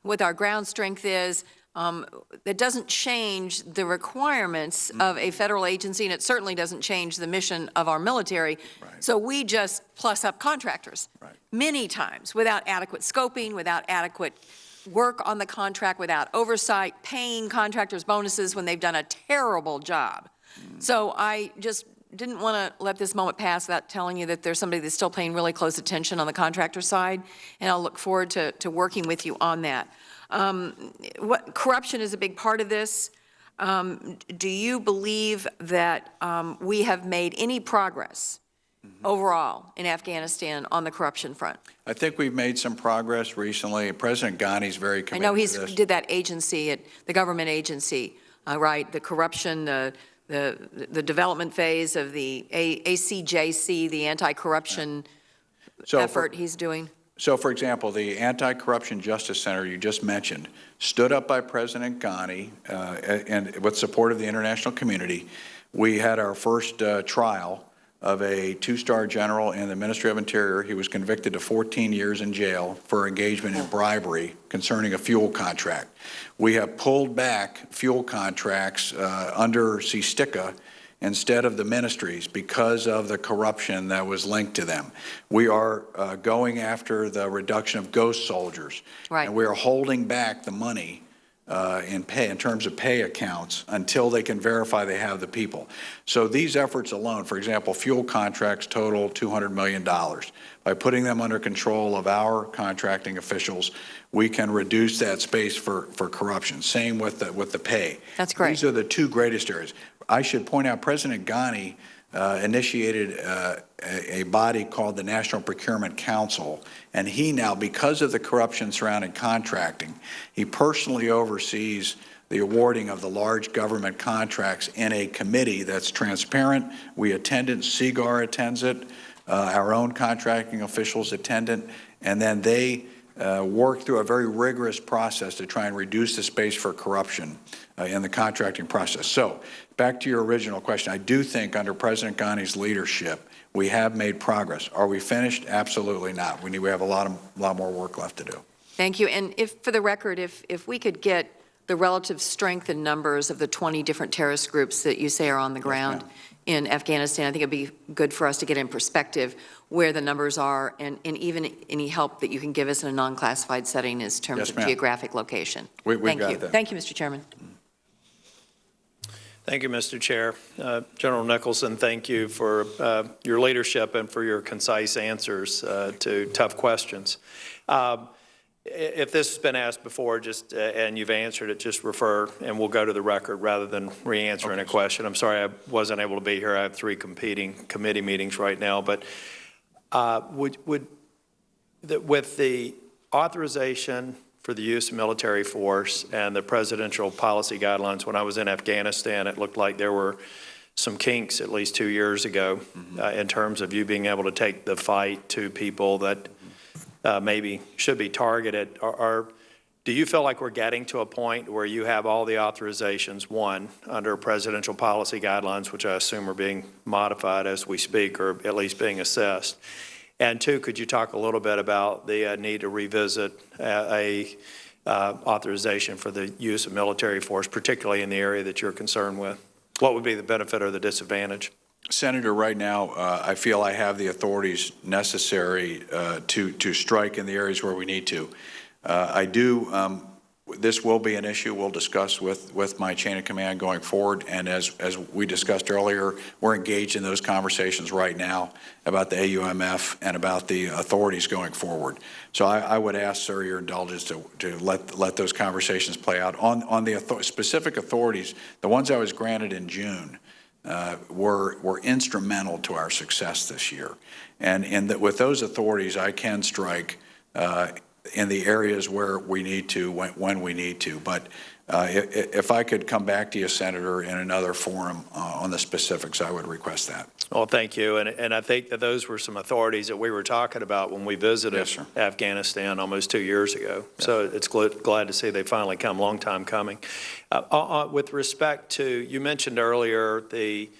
what our ground strength is. That doesn't change the requirements of a federal agency, and it certainly doesn't change the mission of our military. Right. So we just plus up contractors many times without adequate scoping, without adequate work on the contract, without oversight, paying contractors bonuses when they've done a terrible job. So I just didn't want to let this moment pass without telling you that there's somebody that's still paying really close attention on the contractor side, and I'll look forward to working with you on that. Corruption is a big part of this. Do you believe that we have made any progress overall in Afghanistan on the corruption front? I think we've made some progress recently. President Ghani's very committed I know to he this. did that agency, the government agency, right? The corruption, the development phase of the ACJC, the anti-corruption effort he's doing. So, for example, the Anti-Corruption Justice Center you just mentioned, stood up by President Ghani and with support of the international community. We had our first trial of a two-star general in the Ministry of Interior. He was convicted to 14 years in jail for engagement in bribery concerning a fuel contract. We have pulled back fuel contracts under CSTICA instead of the ministries because of the corruption that was linked to them. We are going after the reduction of ghost soldiers. Right. And we are holding back the money in terms of pay accounts until they can verify they have the people. So these efforts alone, for example, fuel contracts total $200 million. By putting them under control of our contracting officials, we can reduce that space for corruption. Same with the pay. That's great. These are the two greatest areas. I should point out President Ghani initiated a body called the National Procurement Council, and he now, because of the corruption surrounding contracting, he personally oversees the awarding of the large government contracts in a committee that's transparent. We attend it, CGAR attends it, our own contracting officials attend it, and then they work through a very rigorous process to try and reduce the space for corruption in the contracting process. So, back to your original question, I do think under President Ghani's leadership, we have made progress. Are we finished? Absolutely not. We have a lot more work left to do. Thank you. And for the record, if we could get the relative strength and numbers of the 20 different terrorist groups that you say are on the ground in Afghanistan, I think it'd be good for us to get in perspective where the numbers are and even any help that you can give us in a non-classified setting in terms of geographic location. Thank you. Thank you, Mr. Chairman. Thank you, Mr. Chair. General Nicholson, thank you for your leadership and for your concise answers to tough questions. If this has been asked before, and you've answered it, just refer, and we'll go to the record rather than re-answering a question. I'm sorry I wasn't able to be here. I have 3 competing committee meetings right now. But with the authorization for the use of military force and the presidential policy guidelines, when I was in Afghanistan, it looked like there were some kinks at least 2 years ago in terms of you being able to take the fight to people that maybe should be targeted. Do you feel like we're getting to a point where you have all the authorizations, one, under presidential policy guidelines, which I assume are being modified as we speak, or at least being assessed? And two, could you talk a little bit about the need to revisit authorization for the use of military force, particularly in the area that you're concerned with? What would be the benefit or the disadvantage? Senator, right now, I feel I have the authorities necessary to strike in the areas where we need to. I do. This will be an issue we'll discuss with my chain of command going forward. And as we discussed earlier, we're engaged in those conversations right now about the AUMF and about the authorities going forward. So I would ask, sir, your indulgence to let those conversations play out. On the specific authorities, the ones I was granted in June were instrumental to our success this year. And with those authorities, I can strike in the areas where we need to, when we need to. But if I could come back to you, Senator, in another forum on the specifics, I would request that. Well, thank you. And I think that those were some authorities that we were talking about when we visited Afghanistan almost 2 years ago. Yes. So it's glad to see they finally come, long time coming. With respect to, you mentioned earlier the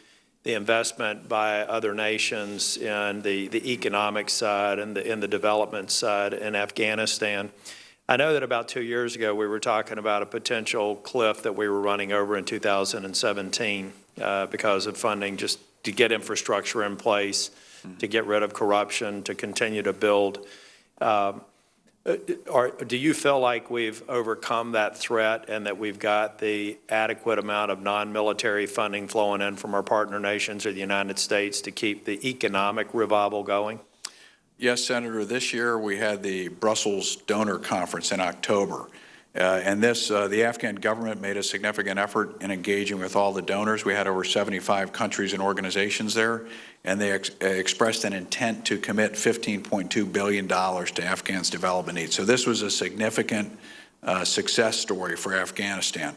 investment by other nations in the economic side and in the development side in Afghanistan. I know that about 2 years ago we were talking about a potential cliff that we were running over in 2017 because of funding just to get infrastructure in place, to get rid of corruption, to continue to build. Do you feel like we've overcome that threat and that we've got the adequate amount of non-military funding flowing in from our partner nations or the United States to keep the economic revival going? Yes, Senator. This year we had the Brussels Donor Conference in October. And the Afghan government made a significant effort in engaging with all the donors. We had over 75 countries and organizations there, and they expressed an intent to commit $15.2 billion to Afghans' development needs. So this was a significant success story for Afghanistan.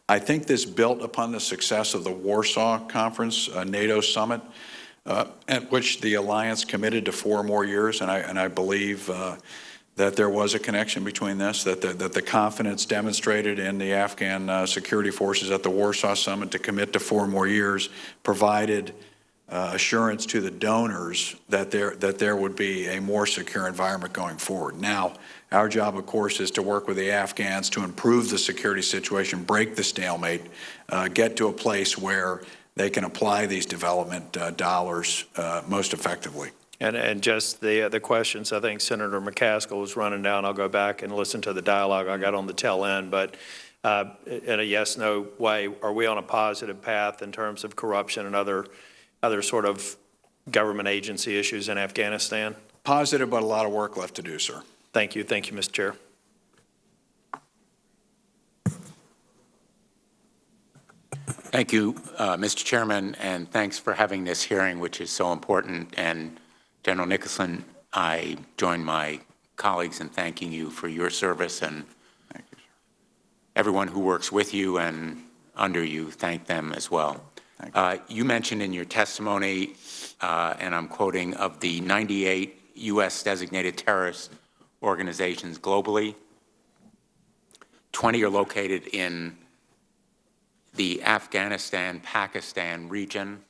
I think this built upon the success of the Warsaw Conference, a NATO summit, at which the alliance committed to 4 more years, and I believe that there was a connection between this, that the confidence demonstrated in the Afghan security forces at the Warsaw Summit to commit to 4 more years provided assurance to the donors that there would be a more secure environment going forward. Now, our job, of course, is to work with the Afghans to improve the security situation, break the stalemate, get to a place where they can apply these development dollars most effectively. And just the questions, I think Senator McCaskill was running down. I'll go back and listen to the dialogue I got on the tail end. But in a yes-no way, are we on a positive path in terms of corruption and other sort of government agency issues in Afghanistan? Positive, but a lot of work left to do, sir. Thank you. Thank you, Mr. Chair. Thank you, Mr. Chairman, and thanks for having this hearing, which is so important. And General Nicholson, I join my colleagues in thanking you for your service, and thank you, everyone who works with you and under you, thank them as well. You mentioned in your testimony, and I'm quoting, of the 98 U.S. designated terrorist organizations globally, 20 are located in the Afghanistan-Pakistan region.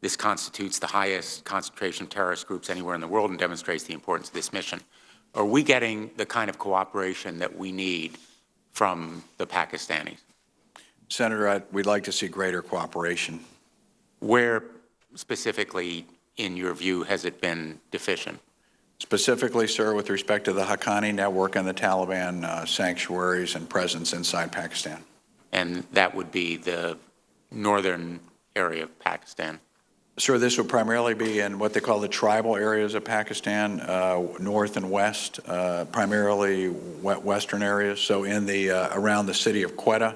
This constitutes the highest concentration of terrorist groups anywhere in the world and demonstrates the importance of this mission. Are we getting the kind of cooperation that we need from the Pakistanis? Senator, we'd like to see greater cooperation. Where specifically, in your view, has it been deficient? Specifically, sir, with respect to the Haqqani network and the Taliban sanctuaries and presence inside Pakistan. And that would be the northern area of Pakistan? Sir, this would primarily be in what they call the tribal areas of Pakistan, north and west, primarily western areas. So in the around the city of Quetta,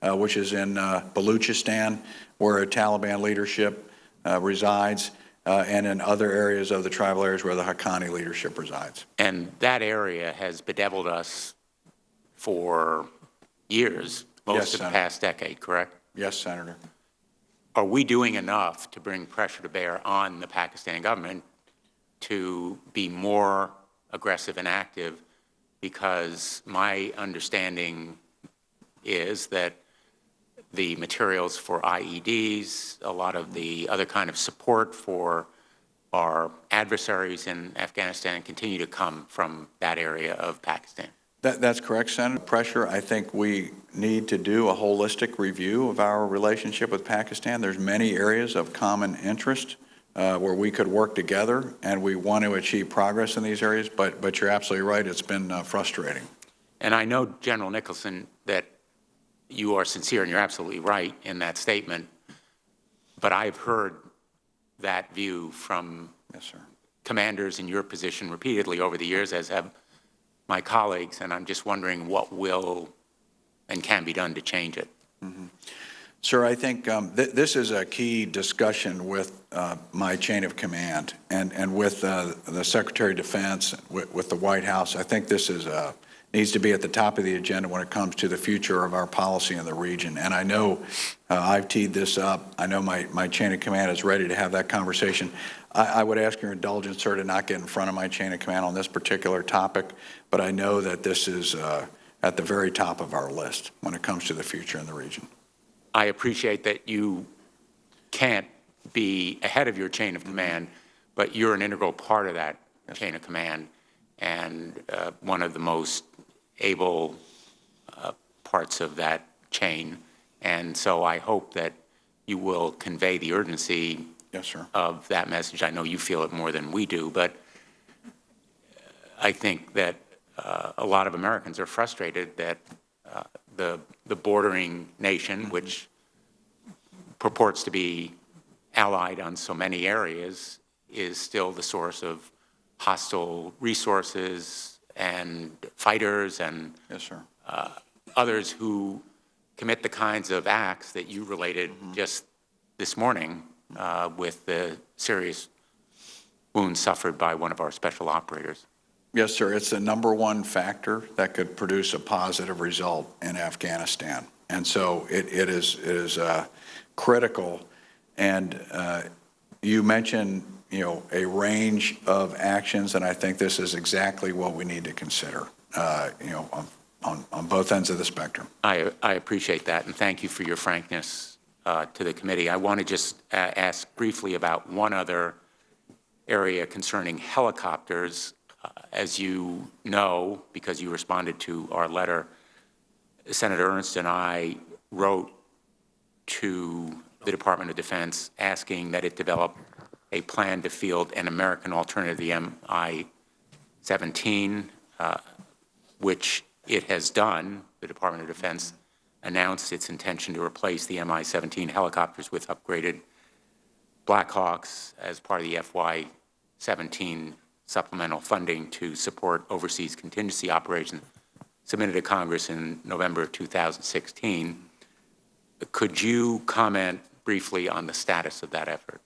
which is in Baluchistan, where a Taliban leadership resides, and in other areas of the tribal areas where the Haqqani leadership resides. And that area has bedeviled us for years, most of the past decade, correct? Yes, Senator. Are we doing enough to bring pressure to bear on the Pakistan government to be more aggressive and active because my understanding is that the materials for IEDs, a lot of the other kind of support for our adversaries in Afghanistan continue to come from that area of Pakistan. That's correct, Senator. Pressure, I think we need to do a holistic review of our relationship with Pakistan. There's many areas of common interest where we could work together, and we want to achieve progress in these areas, but you're absolutely right, it's been frustrating. And I know, General Nicholson, that you are sincere and you're absolutely right in that statement, but I've heard that view from commanders in your position repeatedly over the years, as have my colleagues, and I'm just wondering what will and can be done to change it. Mm-hmm. Sir, I think this is a key discussion with my chain of command and with the Secretary of Defense, with the White House. I think this is needs to be at the top of the agenda when it comes to the future of our policy in the region. And I know I've teed this up. I know my chain of command is ready to have that conversation. I would ask your indulgence, sir, to not get in front of my chain of command on this particular topic, but I know that this is at the very top of our list when it comes to the future in the region. I appreciate that you can't be ahead of your chain of command, but you're an integral part of that chain of command and one of the most able parts of that chain. And so I hope that you will convey the urgency of that message. I know you feel it more than we do, but I think that a lot of Americans are frustrated that the bordering nation, which purports to be allied on so many areas, is still the source of hostile resources and fighters and others who commit the kinds of acts that you related just this morning with the serious wounds suffered by one of our special operators. Yes, sir. It's the #1 factor that could produce a positive result in Afghanistan. And so it is critical. And you mentioned, a range of actions, and I think this is exactly what we need to consider, on both ends of the spectrum. I appreciate that, and thank you for your frankness to the committee. I want to just ask briefly about one other area concerning helicopters. As you know, because you responded to our letter, Senator Ernst and I wrote to the Department of Defense asking that it develop a plan to field an American alternative to the Mi-17, which it has done. The Department of Defense announced its intention to replace the Mi-17 helicopters with upgraded Black Hawks as part of the FY-17 supplemental funding to support overseas contingency operations submitted to Congress in November of 2016. Could you comment briefly on the status of that effort?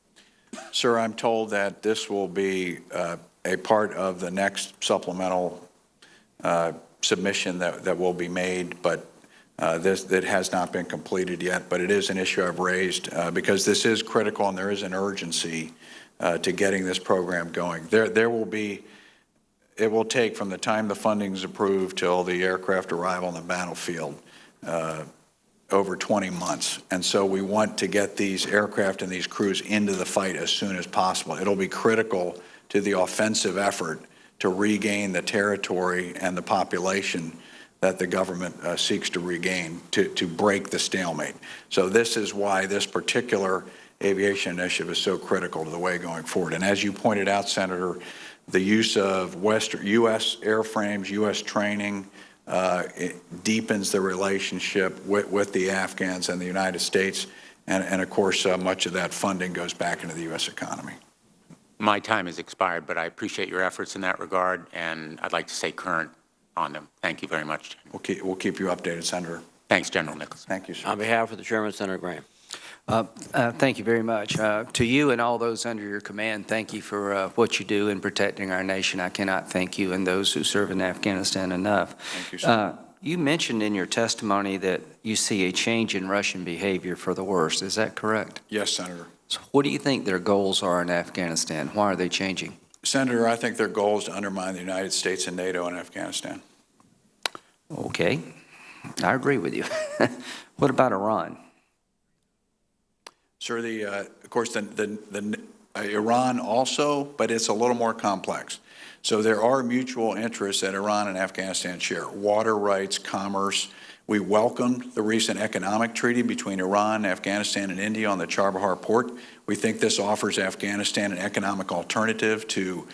Sir, I'm told that this will be a part of the next supplemental submission that will be made, but it has not been completed yet. But it is an issue I've raised because this is critical and there is an urgency to getting this program going. It will take from the time the funding is approved till the aircraft arrival on the battlefield over 20 months. And so we want to get these aircraft and these crews into the fight as soon as possible. It'll be critical to the offensive effort to regain the territory and the population that the government seeks to regain to break the stalemate. So this is why this particular aviation initiative is so critical to the way going forward. And as you pointed out, Senator, the use of U.S. airframes, U.S. training, it deepens the relationship with the Afghans and the United States. And of course, much of that funding goes back into the U.S. economy. My time has expired, but I appreciate your efforts in that regard, and I'd like to stay current on them. Thank you very much. We'll keep you updated, Senator. Thanks, General Nicholson. Thank you, sir. On behalf of the Chairman, Senator Graham. Thank you very much. To you and all those under your command, thank you for what you do in protecting our nation. I cannot thank you and those who serve in Afghanistan enough. Thank you, sir. You mentioned in your testimony that you see a change in Russian behavior for the worse. Is that correct? Yes, Senator. So what do you think their goals are in Afghanistan? Why are they changing? Senator, I think their goal is to undermine the United States and NATO in Afghanistan. Okay, I agree with you. What about Iran? Sir, of course, Iran also, but it's a little more complex. So there are mutual interests that Iran and Afghanistan share: water rights, commerce. We welcomed the recent economic treaty between Iran, Afghanistan, and India on the Charbahar port. We think this offers Afghanistan an economic alternative to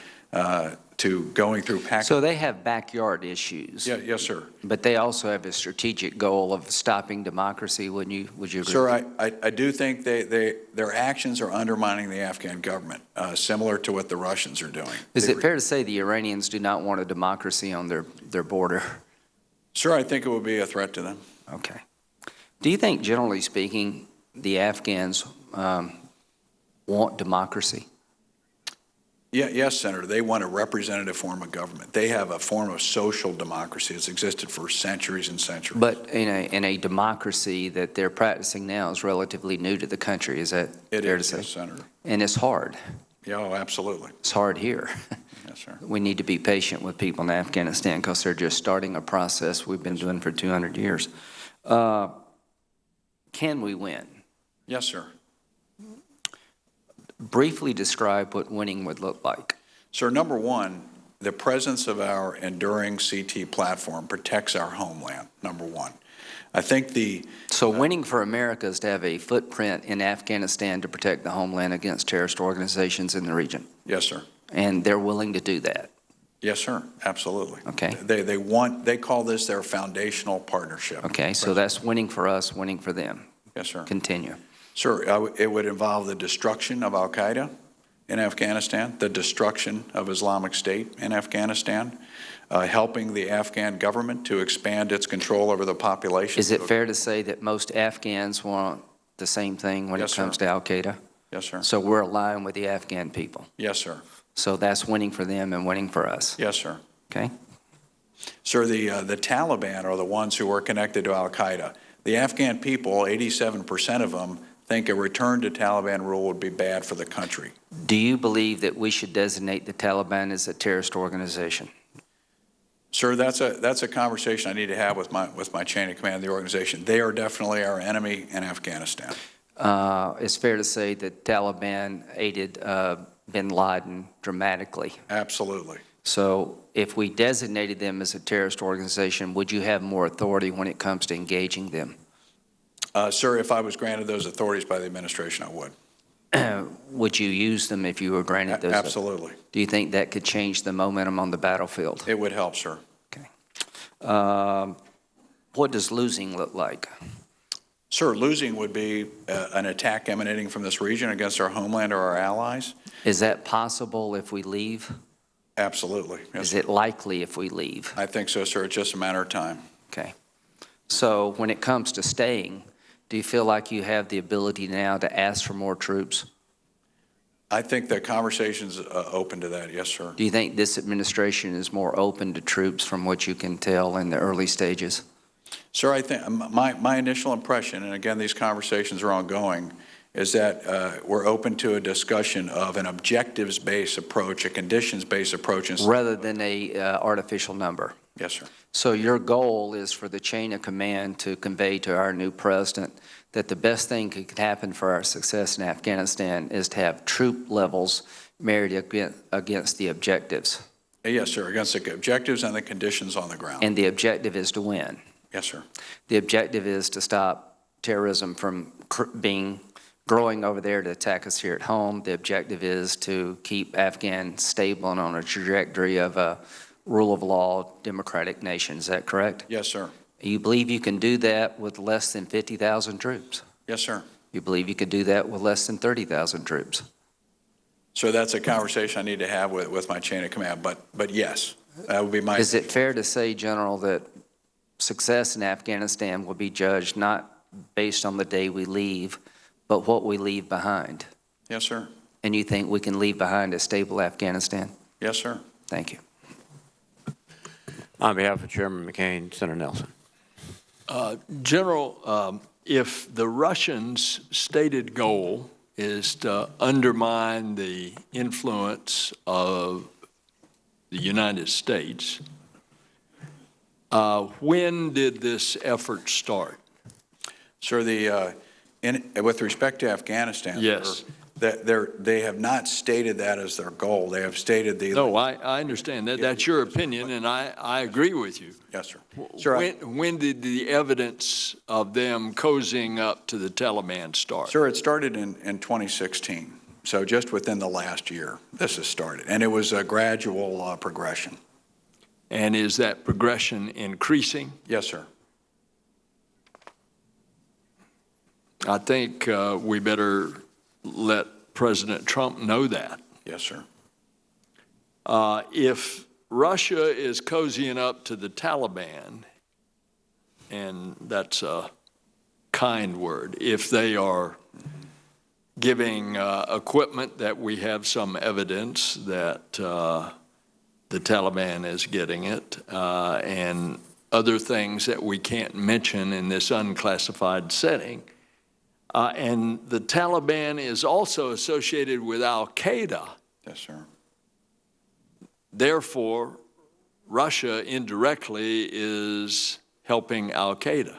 going through Pakistan. So they have backyard issues. Yeah, yes, sir. But they also have a strategic goal of stopping democracy. Would you agree? Sir, I do think their actions are undermining the Afghan government, similar to what the Russians are doing. Is it fair to say the Iranians do not want a democracy on their border? Sir, I think it would be a threat to them. Okay. Do you think, generally speaking, the Afghans want democracy? Yeah, yes, Senator. They want a representative form of government. They have a form of social democracy that's existed for centuries and centuries. But in a democracy that they're practicing now is relatively new to the country. Is that fair to say? Yes, Senator. And it's hard. Yeah, oh, absolutely. It's hard here. Yes, sir. We need to be patient with people in Afghanistan because they're just starting a process we've been doing for 200 years. Can we win? Yes, sir. Briefly describe what winning would look like. Sir, number one, the presence of our enduring CT platform protects our homeland, number one. I think So winning for America is to have a footprint in Afghanistan to protect the homeland against terrorist organizations in the region. Yes, sir. And they're willing to do that. Yes, sir. Absolutely. Okay. They call this their foundational partnership. Okay, so that's winning for us, winning for them. Yes, sir. Continue. Sir, it would involve the destruction of al-Qaeda in Afghanistan, the destruction of Islamic State in Afghanistan, helping the Afghan government to expand its control over the population. Is it fair to say that most Afghans want the same thing when it comes to al-Qaeda? Yes, sir. So we're aligned with the Afghan people. Yes, sir. So that's winning for them and winning for us. Yes, sir. Okay. Sir, the Taliban are the ones who are connected to al-Qaeda. The Afghan people, 87% of them, think a return to Taliban rule would be bad for the country. Do you believe that we should designate the Taliban as a terrorist organization? Sir, that's a conversation I need to have with my chain of command of the organization. They are definitely our enemy in Afghanistan. It's fair to say that Taliban aided bin Laden dramatically. Absolutely. So if we designated them as a terrorist organization, would you have more authority when it comes to engaging them? Sir, if I was granted those authorities by the administration, I would. Would you use them if you were granted those? Absolutely. Do you think that could change the momentum on the battlefield? It would help, sir. Okay. What does losing look like? Sir, losing would be an attack emanating from this region against our homeland or our allies. Is that possible if we leave? Absolutely. Yes, Is it likely if we leave? I think so, sir. It's just a matter of time. Okay. So when it comes to staying, do you feel like you have the ability now to ask for more troops? I think the conversation's open to that, yes, sir. Do you think this administration is more open to troops from what you can tell in the early stages? Sir, I think my initial impression, and again, these conversations are ongoing, is that we're open to a discussion of an objectives-based approach, a conditions-based approach. Rather than a artificial number? Yes, sir. So your goal is for the chain of command to convey to our new president that the best thing that could happen for our success in Afghanistan is to have troop levels married against the objectives. Yes, sir, against the objectives and the conditions on the ground. And the objective is to win. Yes, sir. The objective is to stop terrorism from growing over there to attack us here at home. The objective is to keep Afghan stable and on a trajectory of a rule of law, democratic nation. Is that correct? Yes, sir. You believe you can do that with less than 50,000 troops? Yes, sir. You believe you could do that with less than 30,000 troops? So that's a conversation I need to have with my chain of command, but yes, that would be my... Is it fair to say, General, that success in Afghanistan will be judged not based on the day we leave, but what we leave behind? Yes, sir. And you think we can leave behind a stable Afghanistan? Yes, sir. Thank you. On behalf of Chairman McCain, Senator Nelson. General, if the Russians' stated goal is to undermine the influence of the United States, When did this effort start? Sir, with respect to Afghanistan, Yes. they have not stated that as their goal. They have stated the... No, I understand that. That's your opinion, and I agree with you. Yes, sir. Sir, When did the evidence of them cozying up to the Taliban start? Sir, it started in 2016. So just within the last year, this has started. And it was a gradual progression. And is that progression increasing? Yes, sir. I think we better let President Trump know that. Yes, sir. If Russia is cozying up to the Taliban, and that's a kind word, if they are giving equipment that we have some evidence that the Taliban is getting it, and other things that we can't mention in this unclassified setting, and the Taliban is also associated with al-Qaeda. Yes, sir. Therefore, Russia indirectly is helping al-Qaeda.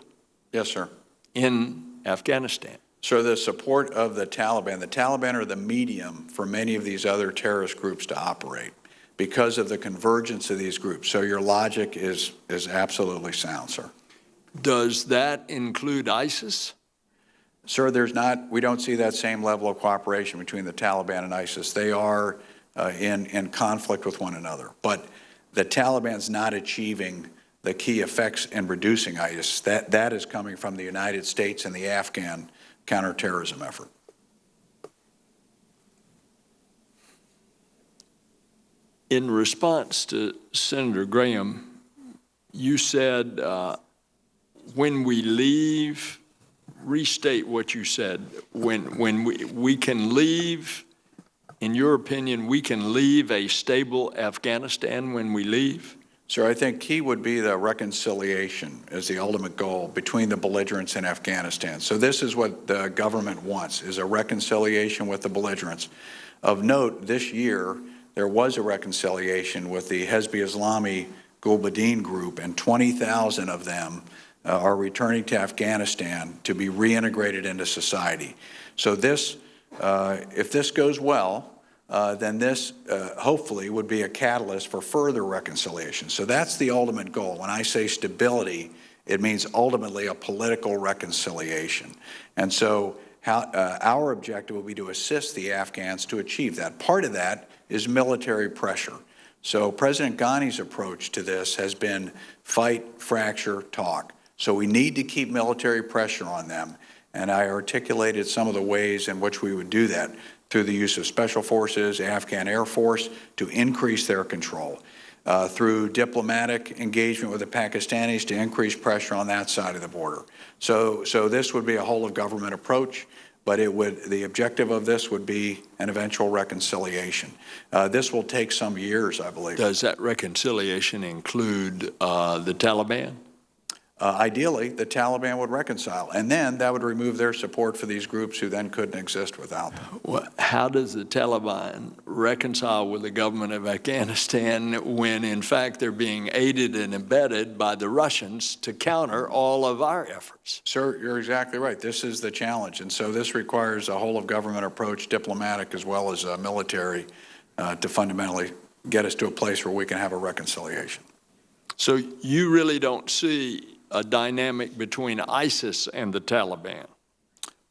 Yes, sir. In Afghanistan. So the support of the Taliban are the medium for many of these other terrorist groups to operate because of the convergence of these groups. So your logic is absolutely sound, sir. Does that include ISIS? Sir, we don't see that same level of cooperation between the Taliban and ISIS. They are in conflict with one another. But the Taliban's not achieving the key effects in reducing ISIS. That is coming from the United States and the Afghan counterterrorism effort. In response to Senator Graham, you said when we leave, restate what you said, when we can leave, in your opinion, we can leave a stable Afghanistan when we leave? Sir, I think key would be the reconciliation as the ultimate goal between the belligerents in Afghanistan. So this is what the government wants, is a reconciliation with the belligerents. Of note, this year, there was a reconciliation with the Hezbi Islami Gulbuddin group, and 20,000 of them are returning to Afghanistan to be reintegrated into society. So this, if this goes well, then this hopefully would be a catalyst for further reconciliation. So that's the ultimate goal. When I say stability, it means ultimately a political reconciliation. And so our objective will be to assist the Afghans to achieve that. Part of that is military pressure. So President Ghani's approach to this has been fight, fracture, talk. So we need to keep military pressure on them. And I articulated some of the ways in which we would do that through the use of special forces, Afghan Air Force, to increase their control, through diplomatic engagement with the Pakistanis to increase pressure on that side of the border. So this would be a whole-of-government approach, but the objective of this would be an eventual reconciliation. This will take some years, I believe. Does that reconciliation include the Taliban? Ideally, the Taliban would reconcile, and then that would remove their support for these groups who then couldn't exist without them. Well, how does the Taliban reconcile with the government of Afghanistan when, in fact, they're being aided and abetted by the Russians to counter all of our efforts? Sir, you're exactly right. This is the challenge, and so this requires a whole-of-government approach, diplomatic as well as military, to fundamentally get us to a place where we can have a reconciliation. So you really don't see a dynamic between ISIS and the Taliban?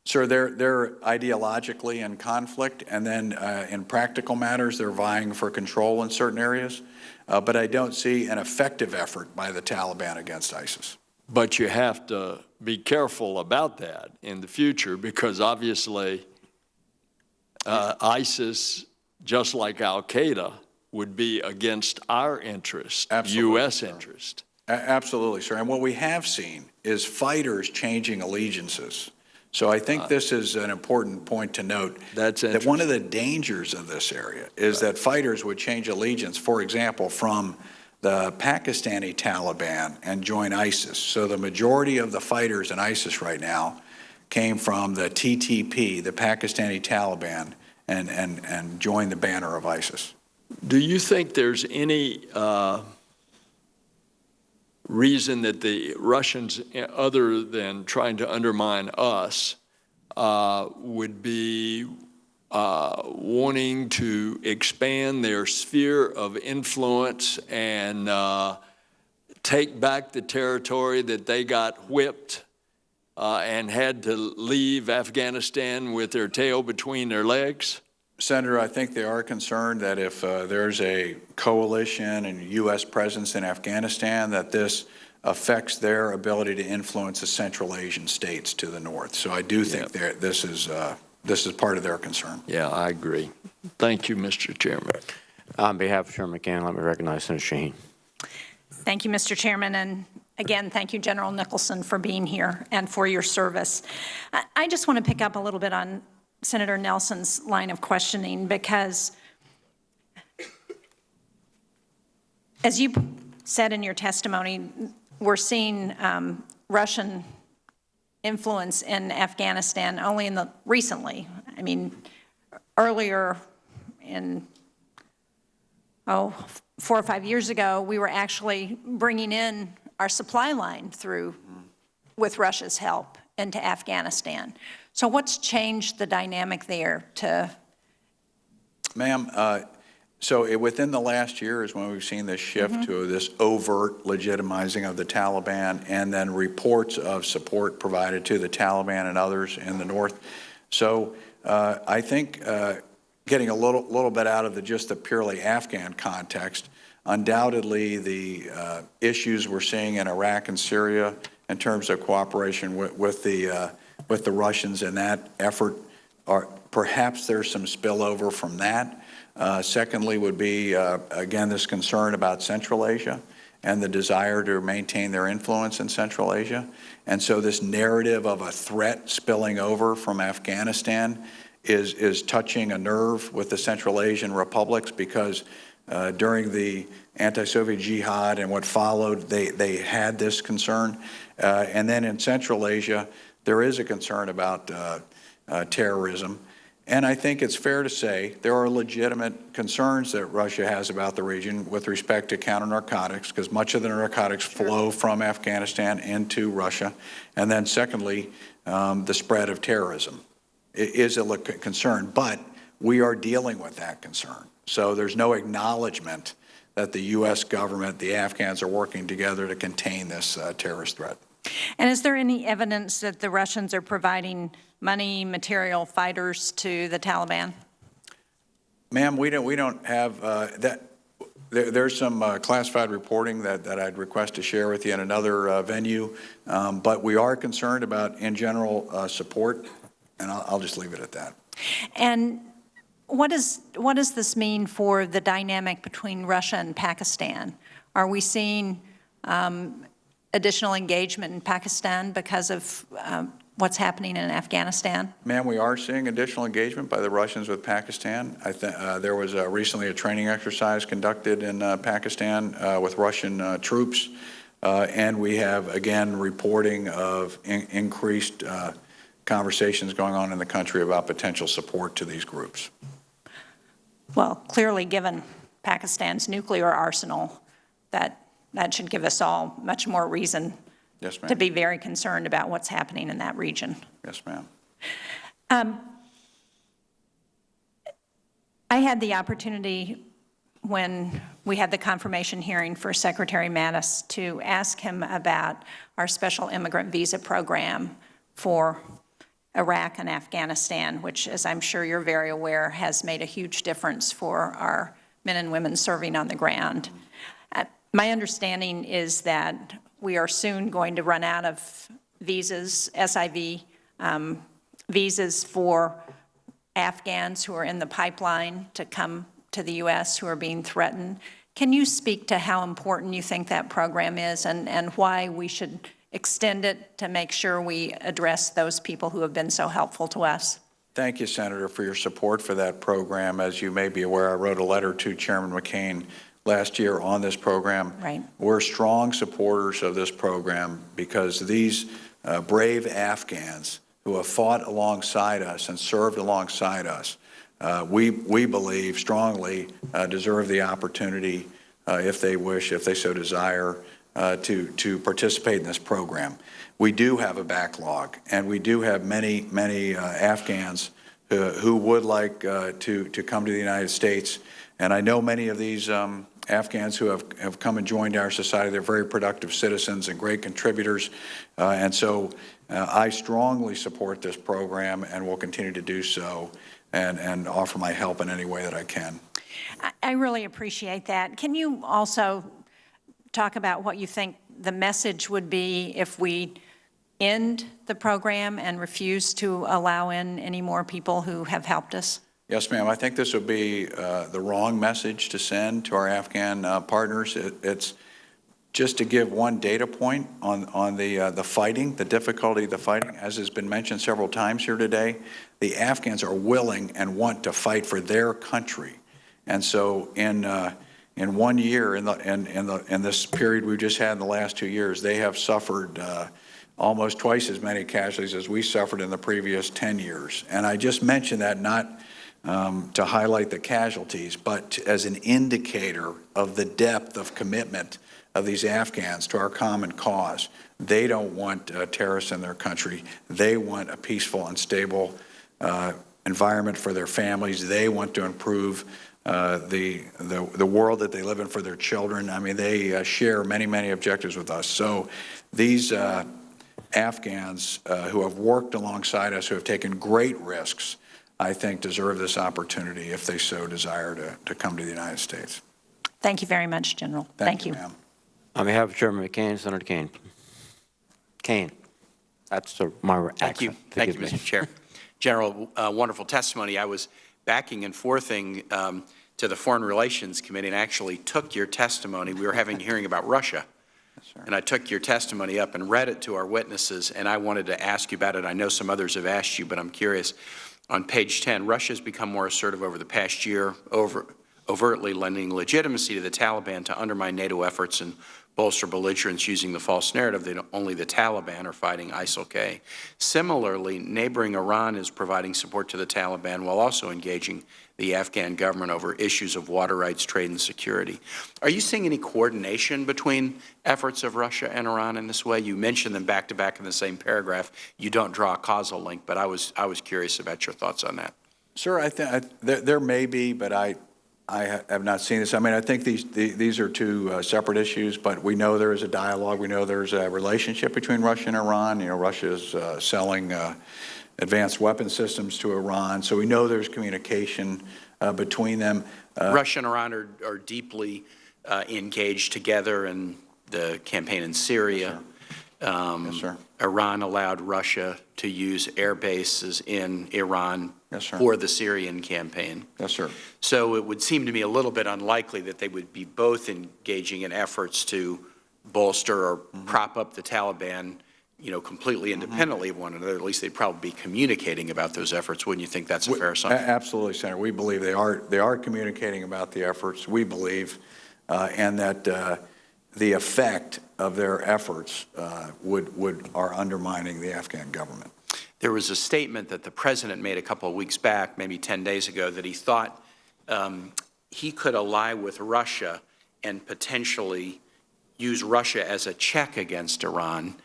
Sir, they're ideologically in conflict, and then in practical matters, they're vying for control in certain areas. But I don't see an effective effort by the Taliban against ISIS. But you have to be careful about that in the future, because obviously ISIS, just like al-Qaeda, would be against our interest, U.S. interest. Absolutely, sir. And what we have seen is fighters changing allegiances. So I think this is an important point to note. That one of the dangers of this area is that fighters would change allegiance, for example, from the Pakistani Taliban and join ISIS. So the majority of the fighters in ISIS right now came from the TTP, the Pakistani Taliban, and joined the banner of ISIS. Do you think there's any reason that the Russians, other than trying to undermine us, would be wanting to expand their sphere of influence and take back the territory that they got whipped and had to leave Afghanistan with their tail between their legs? Senator, I think they are concerned that if there's a coalition and U.S. presence in Afghanistan, that this affects their ability to influence the Central Asian states to the north. So I do think this is part of their concern. Yeah, I agree. Thank you, Mr. Chairman. On behalf of Chairman McCain, let me recognize Senator Shaheen. Thank you, Mr. Chairman, and again, thank you, General Nicholson, for being here and for your service. I just want to pick up a little bit on Senator Nelson's line of questioning, because as you said in your testimony, we're seeing Russian influence in Afghanistan only recently. I mean, earlier in, 4 or 5 years ago, we were actually bringing in our supply line through, with Russia's help, into Afghanistan. So what's changed the dynamic there to? Ma'am, so within the last year is when we've seen this shift to this overt legitimizing of the Taliban, and then reports of support provided to the Taliban and others in the north. So I think getting a little bit out of just the purely Afghan context, undoubtedly the issues we're seeing in Iraq and Syria in terms of cooperation with the Russians in that effort, perhaps there's some spillover from that. Secondly would be, again, this concern about Central Asia and the desire to maintain their influence in Central Asia. And so this narrative of a threat spilling over from Afghanistan is touching a nerve with the Central Asian republics, because during the anti-Soviet jihad and what followed, they had this concern. And then in Central Asia, there is a concern about terrorism. And I think it's fair to say there are legitimate concerns that Russia has about the region with respect to counter-narcotics, because much of the narcotics flow from Afghanistan into Russia. And then secondly, the spread of terrorism is a concern, but we are dealing with that concern. So there's no acknowledgement that the U.S. government, the Afghans, are working together to contain this terrorist threat. And is there any evidence that the Russians are providing money, material, fighters to the Taliban? Ma'am, we don't have that. There's some classified reporting that I'd request to share with you in another venue, but we are concerned about, in general, support, and I'll just leave it at that. And what does this mean for the dynamic between Russia and Pakistan? Are we seeing additional engagement in Pakistan because of what's happening in Afghanistan? Ma'am, we are seeing additional engagement by the Russians with Pakistan. There was recently a training exercise conducted in Pakistan with Russian troops, and we have, again, reporting of increased conversations going on in the country about potential support to these groups. Well, clearly, given Pakistan's nuclear arsenal, that should give us all much more reason to be very concerned about what's happening in that region. Yes, ma'am. I had the opportunity when we had the confirmation hearing for Secretary Mattis to ask him about our special immigrant visa program for Iraq and Afghanistan, which, as I'm sure you're very aware, has made a huge difference for our men and women serving on the ground. My understanding is that we are soon going to run out of visas, SIV visas for Afghans who are in the pipeline to come to the U.S. who are being threatened. Can you speak to how important you think that program is and why we should extend it to make sure we address those people who have been so helpful to us? Thank you, Senator, for your support for that program. As you may be aware, I wrote a letter to Chairman McCain last year on this program. Right. We're strong supporters of this program because these brave Afghans who have fought alongside us and served alongside us, we believe strongly deserve the opportunity, if they wish, if they so desire, to participate in this program. We do have a backlog, and we do have many Afghans who would like to come to the United States. And I know many of these Afghans who have come and joined our society. They're very productive citizens and great contributors. And so I strongly support this program and will continue to do so and offer my help in any way that I can. I really appreciate that. Can you also talk about what you think the message would be if we end the program and refuse to allow in any more people who have helped us? Yes, ma'am. I think this would be the wrong message to send to our Afghan partners. It's just to give one data point on the fighting, the difficulty of the fighting. As has been mentioned several times here today, the Afghans are willing and want to fight for their country. And so in 1 year, in this period we've just had in the last 2 years, they have suffered almost twice as many casualties as we suffered in the previous 10 years. And I just mentioned that not to highlight the casualties, but as an indicator of the depth of commitment of these Afghans to our common cause. They don't want terrorists in their country. They want a peaceful and stable environment for their families. They want to improve the world that they live in for their children. I mean, they share many objectives with us. So these Afghans who have worked alongside us, who have taken great risks, I think deserve this opportunity if they so desire to come to the United States. Thank you very much, General. Thank you. Ma'am. On behalf of Chairman McCain, Senator Kane. Kane. That's my accent. Thank you. Thank you, Mr. Chair. General, wonderful testimony. I was backing and forthing to the Foreign Relations Committee and actually took your testimony. We were having a hearing about Russia. Yes, sir. And I took your testimony up and read it to our witnesses, and I wanted to ask you about it. I know some others have asked you, but I'm curious. On page 10, Russia has become more assertive over the past year, overtly lending legitimacy to the Taliban to undermine NATO efforts and bolster belligerents using the false narrative that only the Taliban are fighting ISIL-K. Similarly, neighboring Iran is providing support to the Taliban while also engaging the Afghan government over issues of water rights, trade, and security. Are you seeing any coordination between efforts of Russia and Iran in this way? You mentioned them back to back in the same paragraph. You don't draw a causal link, but I was curious about your thoughts on that. Sir, I think there may be, but I have not seen this. I mean, I think these are two separate issues, but we know there is a dialogue. We know there's a relationship between Russia and Iran. You know, Russia is selling advanced weapon systems to Iran, so we know there's communication between them. Russia and Iran are deeply engaged together in the campaign in Syria. Yes, sir. Iran allowed Russia to use air bases in Iran for the Syrian campaign. Yes, sir. So it would seem to me a little bit unlikely that they would be both engaging in efforts to bolster or prop up the Taliban, you know, completely independently of one another. At least they'd probably be communicating about those efforts. Wouldn't you think that's a fair assumption? Absolutely, Senator. We believe they are communicating about the efforts. We believe, and that the effect of their efforts are undermining the Afghan government. There was a statement that the president made a couple of weeks back, maybe 10 days ago, that he thought he could ally with Russia and potentially use Russia as a check against Iran.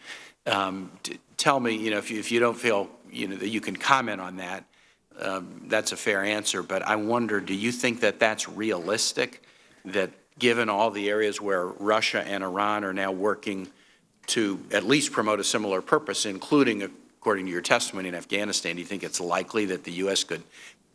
Tell me, you know, if you don't feel, you know, that you can comment on that, that's a fair answer. But I wonder, do you think that that's realistic, that given all the areas where Russia and Iran are now working to at least promote a similar purpose, including, according to your testimony, in Afghanistan, do you think it's likely that the U.S. could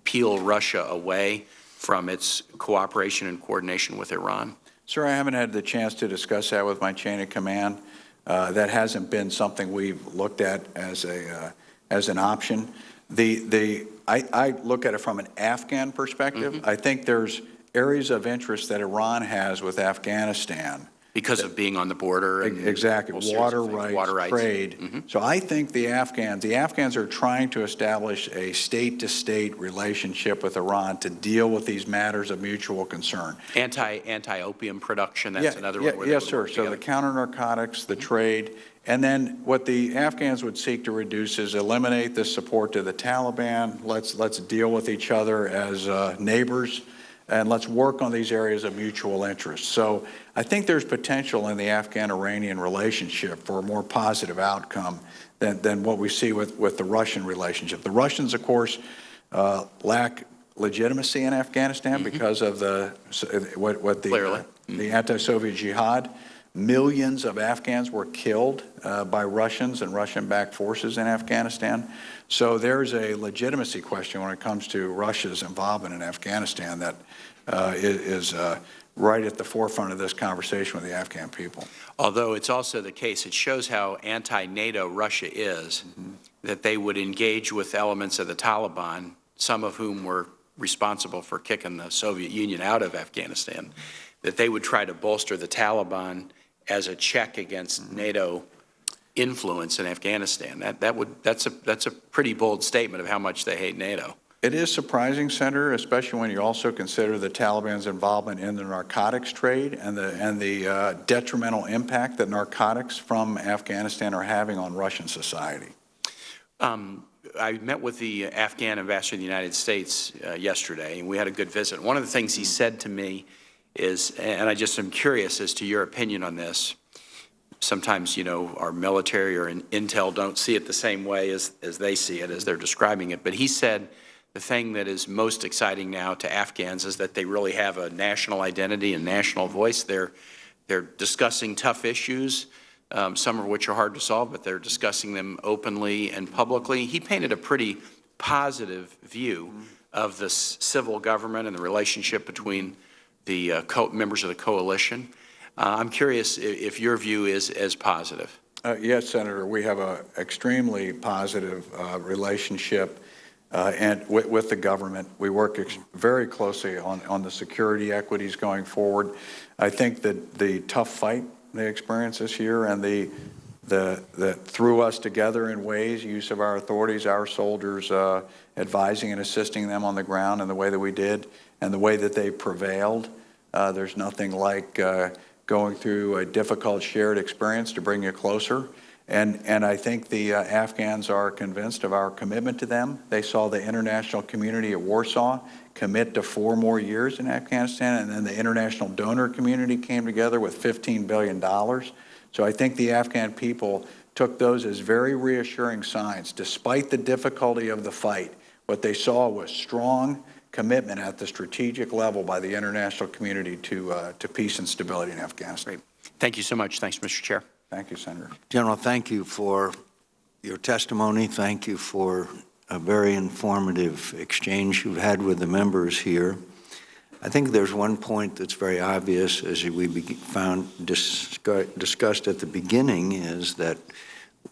peel Russia away from its cooperation and coordination with Iran? Sir, I haven't had the chance to discuss that with my chain of command. That hasn't been something we've looked at as an option. I look at it from an Afghan perspective. I think there's areas of interest that Iran has with Afghanistan. Because of being on the border. And exactly, water rights, trade. So I think the Afghans are trying to establish a state-to-state relationship with Iran to deal with these matters of mutual concern. Anti-opium production, that's another one. Yes, sir. So the counter-narcotics, the trade, and then what the Afghans would seek to reduce is eliminate the support to the Taliban. Let's deal with each other as neighbors. and let's work on these areas of mutual interest. So I think there's potential in the Afghan-Iranian relationship for a more positive outcome than what we see with the Russian relationship. The Russians, of course, lack legitimacy in Afghanistan because of the anti-Soviet jihad. Millions of Afghans were killed by Russians and Russian-backed forces in Afghanistan. So there's a legitimacy question when it comes to Russia's involvement in Afghanistan that is right at the forefront of this conversation with the Afghan people. Although it's also the case, it shows how anti-NATO Russia is, that they would engage with elements of the Taliban, some of whom were responsible for kicking the Soviet Union out of Afghanistan, that they would try to bolster the Taliban as a check against NATO influence in Afghanistan. That's a pretty bold statement of how much they hate NATO. It is surprising, Senator, especially when you also consider the Taliban's involvement in the narcotics trade and the detrimental impact that narcotics from Afghanistan are having on Russian society. I met with the Afghan ambassador to the United States yesterday, and we had a good visit. One of the things he said to me is, and I just am curious as to your opinion on this, sometimes, you know, our military or intel don't see it the same way as they see it, as they're describing it, but he said the thing that is most exciting now to Afghans is that they really have a national identity and national voice. They're discussing tough issues, some of which are hard to solve, but they're discussing them openly and publicly. He painted a pretty positive view of the civil government and the relationship between the members of the coalition. I'm curious if your view is as positive. Yes, Senator, we have an extremely positive relationship and with the government. We work very closely on the security equities going forward. I think that the tough fight they experienced this year and that threw us together in ways, use of our authorities, our soldiers advising and assisting them on the ground in the way that we did and the way that they prevailed. There's nothing like going through a difficult shared experience to bring you closer. And I think the Afghans are convinced of our commitment to them. They saw the international community at Warsaw commit to 4 more years in Afghanistan, and then the international donor community came together with $15 billion. So I think the Afghan people took those as very reassuring signs. Despite the difficulty of the fight, what they saw was strong commitment at the strategic level by the international community to peace and stability in Afghanistan. Great. Thank you so much. Thanks, Mr. Chair. Thank you, Senator. General, thank you for your testimony. Thank you for a very informative exchange you've had with the members here. I think there's one point that's very obvious, as we discussed at the beginning, is that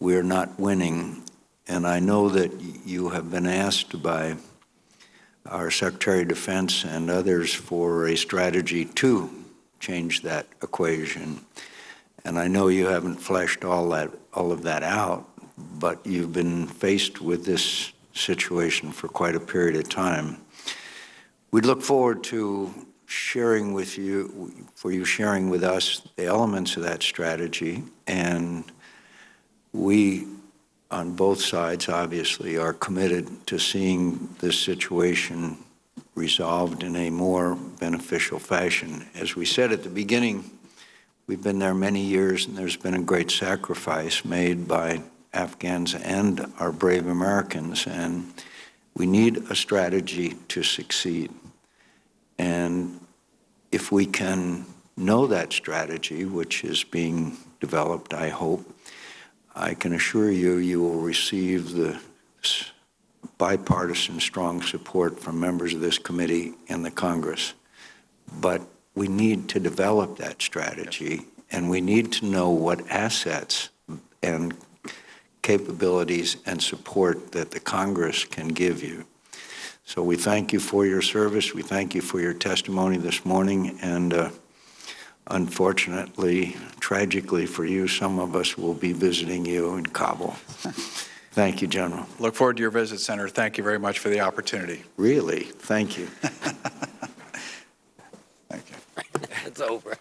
we're not winning. And I know that you have been asked by our Secretary of Defense and others for a strategy to change that equation. And I know you haven't fleshed all of that out, but you've been faced with this situation for quite a period of time. We look forward to sharing with you, sharing with us the elements of that strategy, and we, on both sides, obviously, are committed to seeing this situation resolved in a more beneficial fashion. As we said at the beginning, we've been there many years, and there's been a great sacrifice made by Afghans and our brave Americans, and we need a strategy to succeed. And if we can know that strategy, which is being developed, I hope, I can assure you, you will receive the bipartisan strong support from members of this committee and the Congress. But we need to develop that strategy, and we need to know what assets and capabilities and support that the Congress can give you. So we thank you for your service. We thank you for your testimony this morning. And unfortunately, tragically for you, some of us will be visiting you in Kabul. Thank you, General. Look forward to your visit, Senator. Thank you very much for the opportunity. Really? Thank you. Thank you. It's over.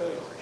fail.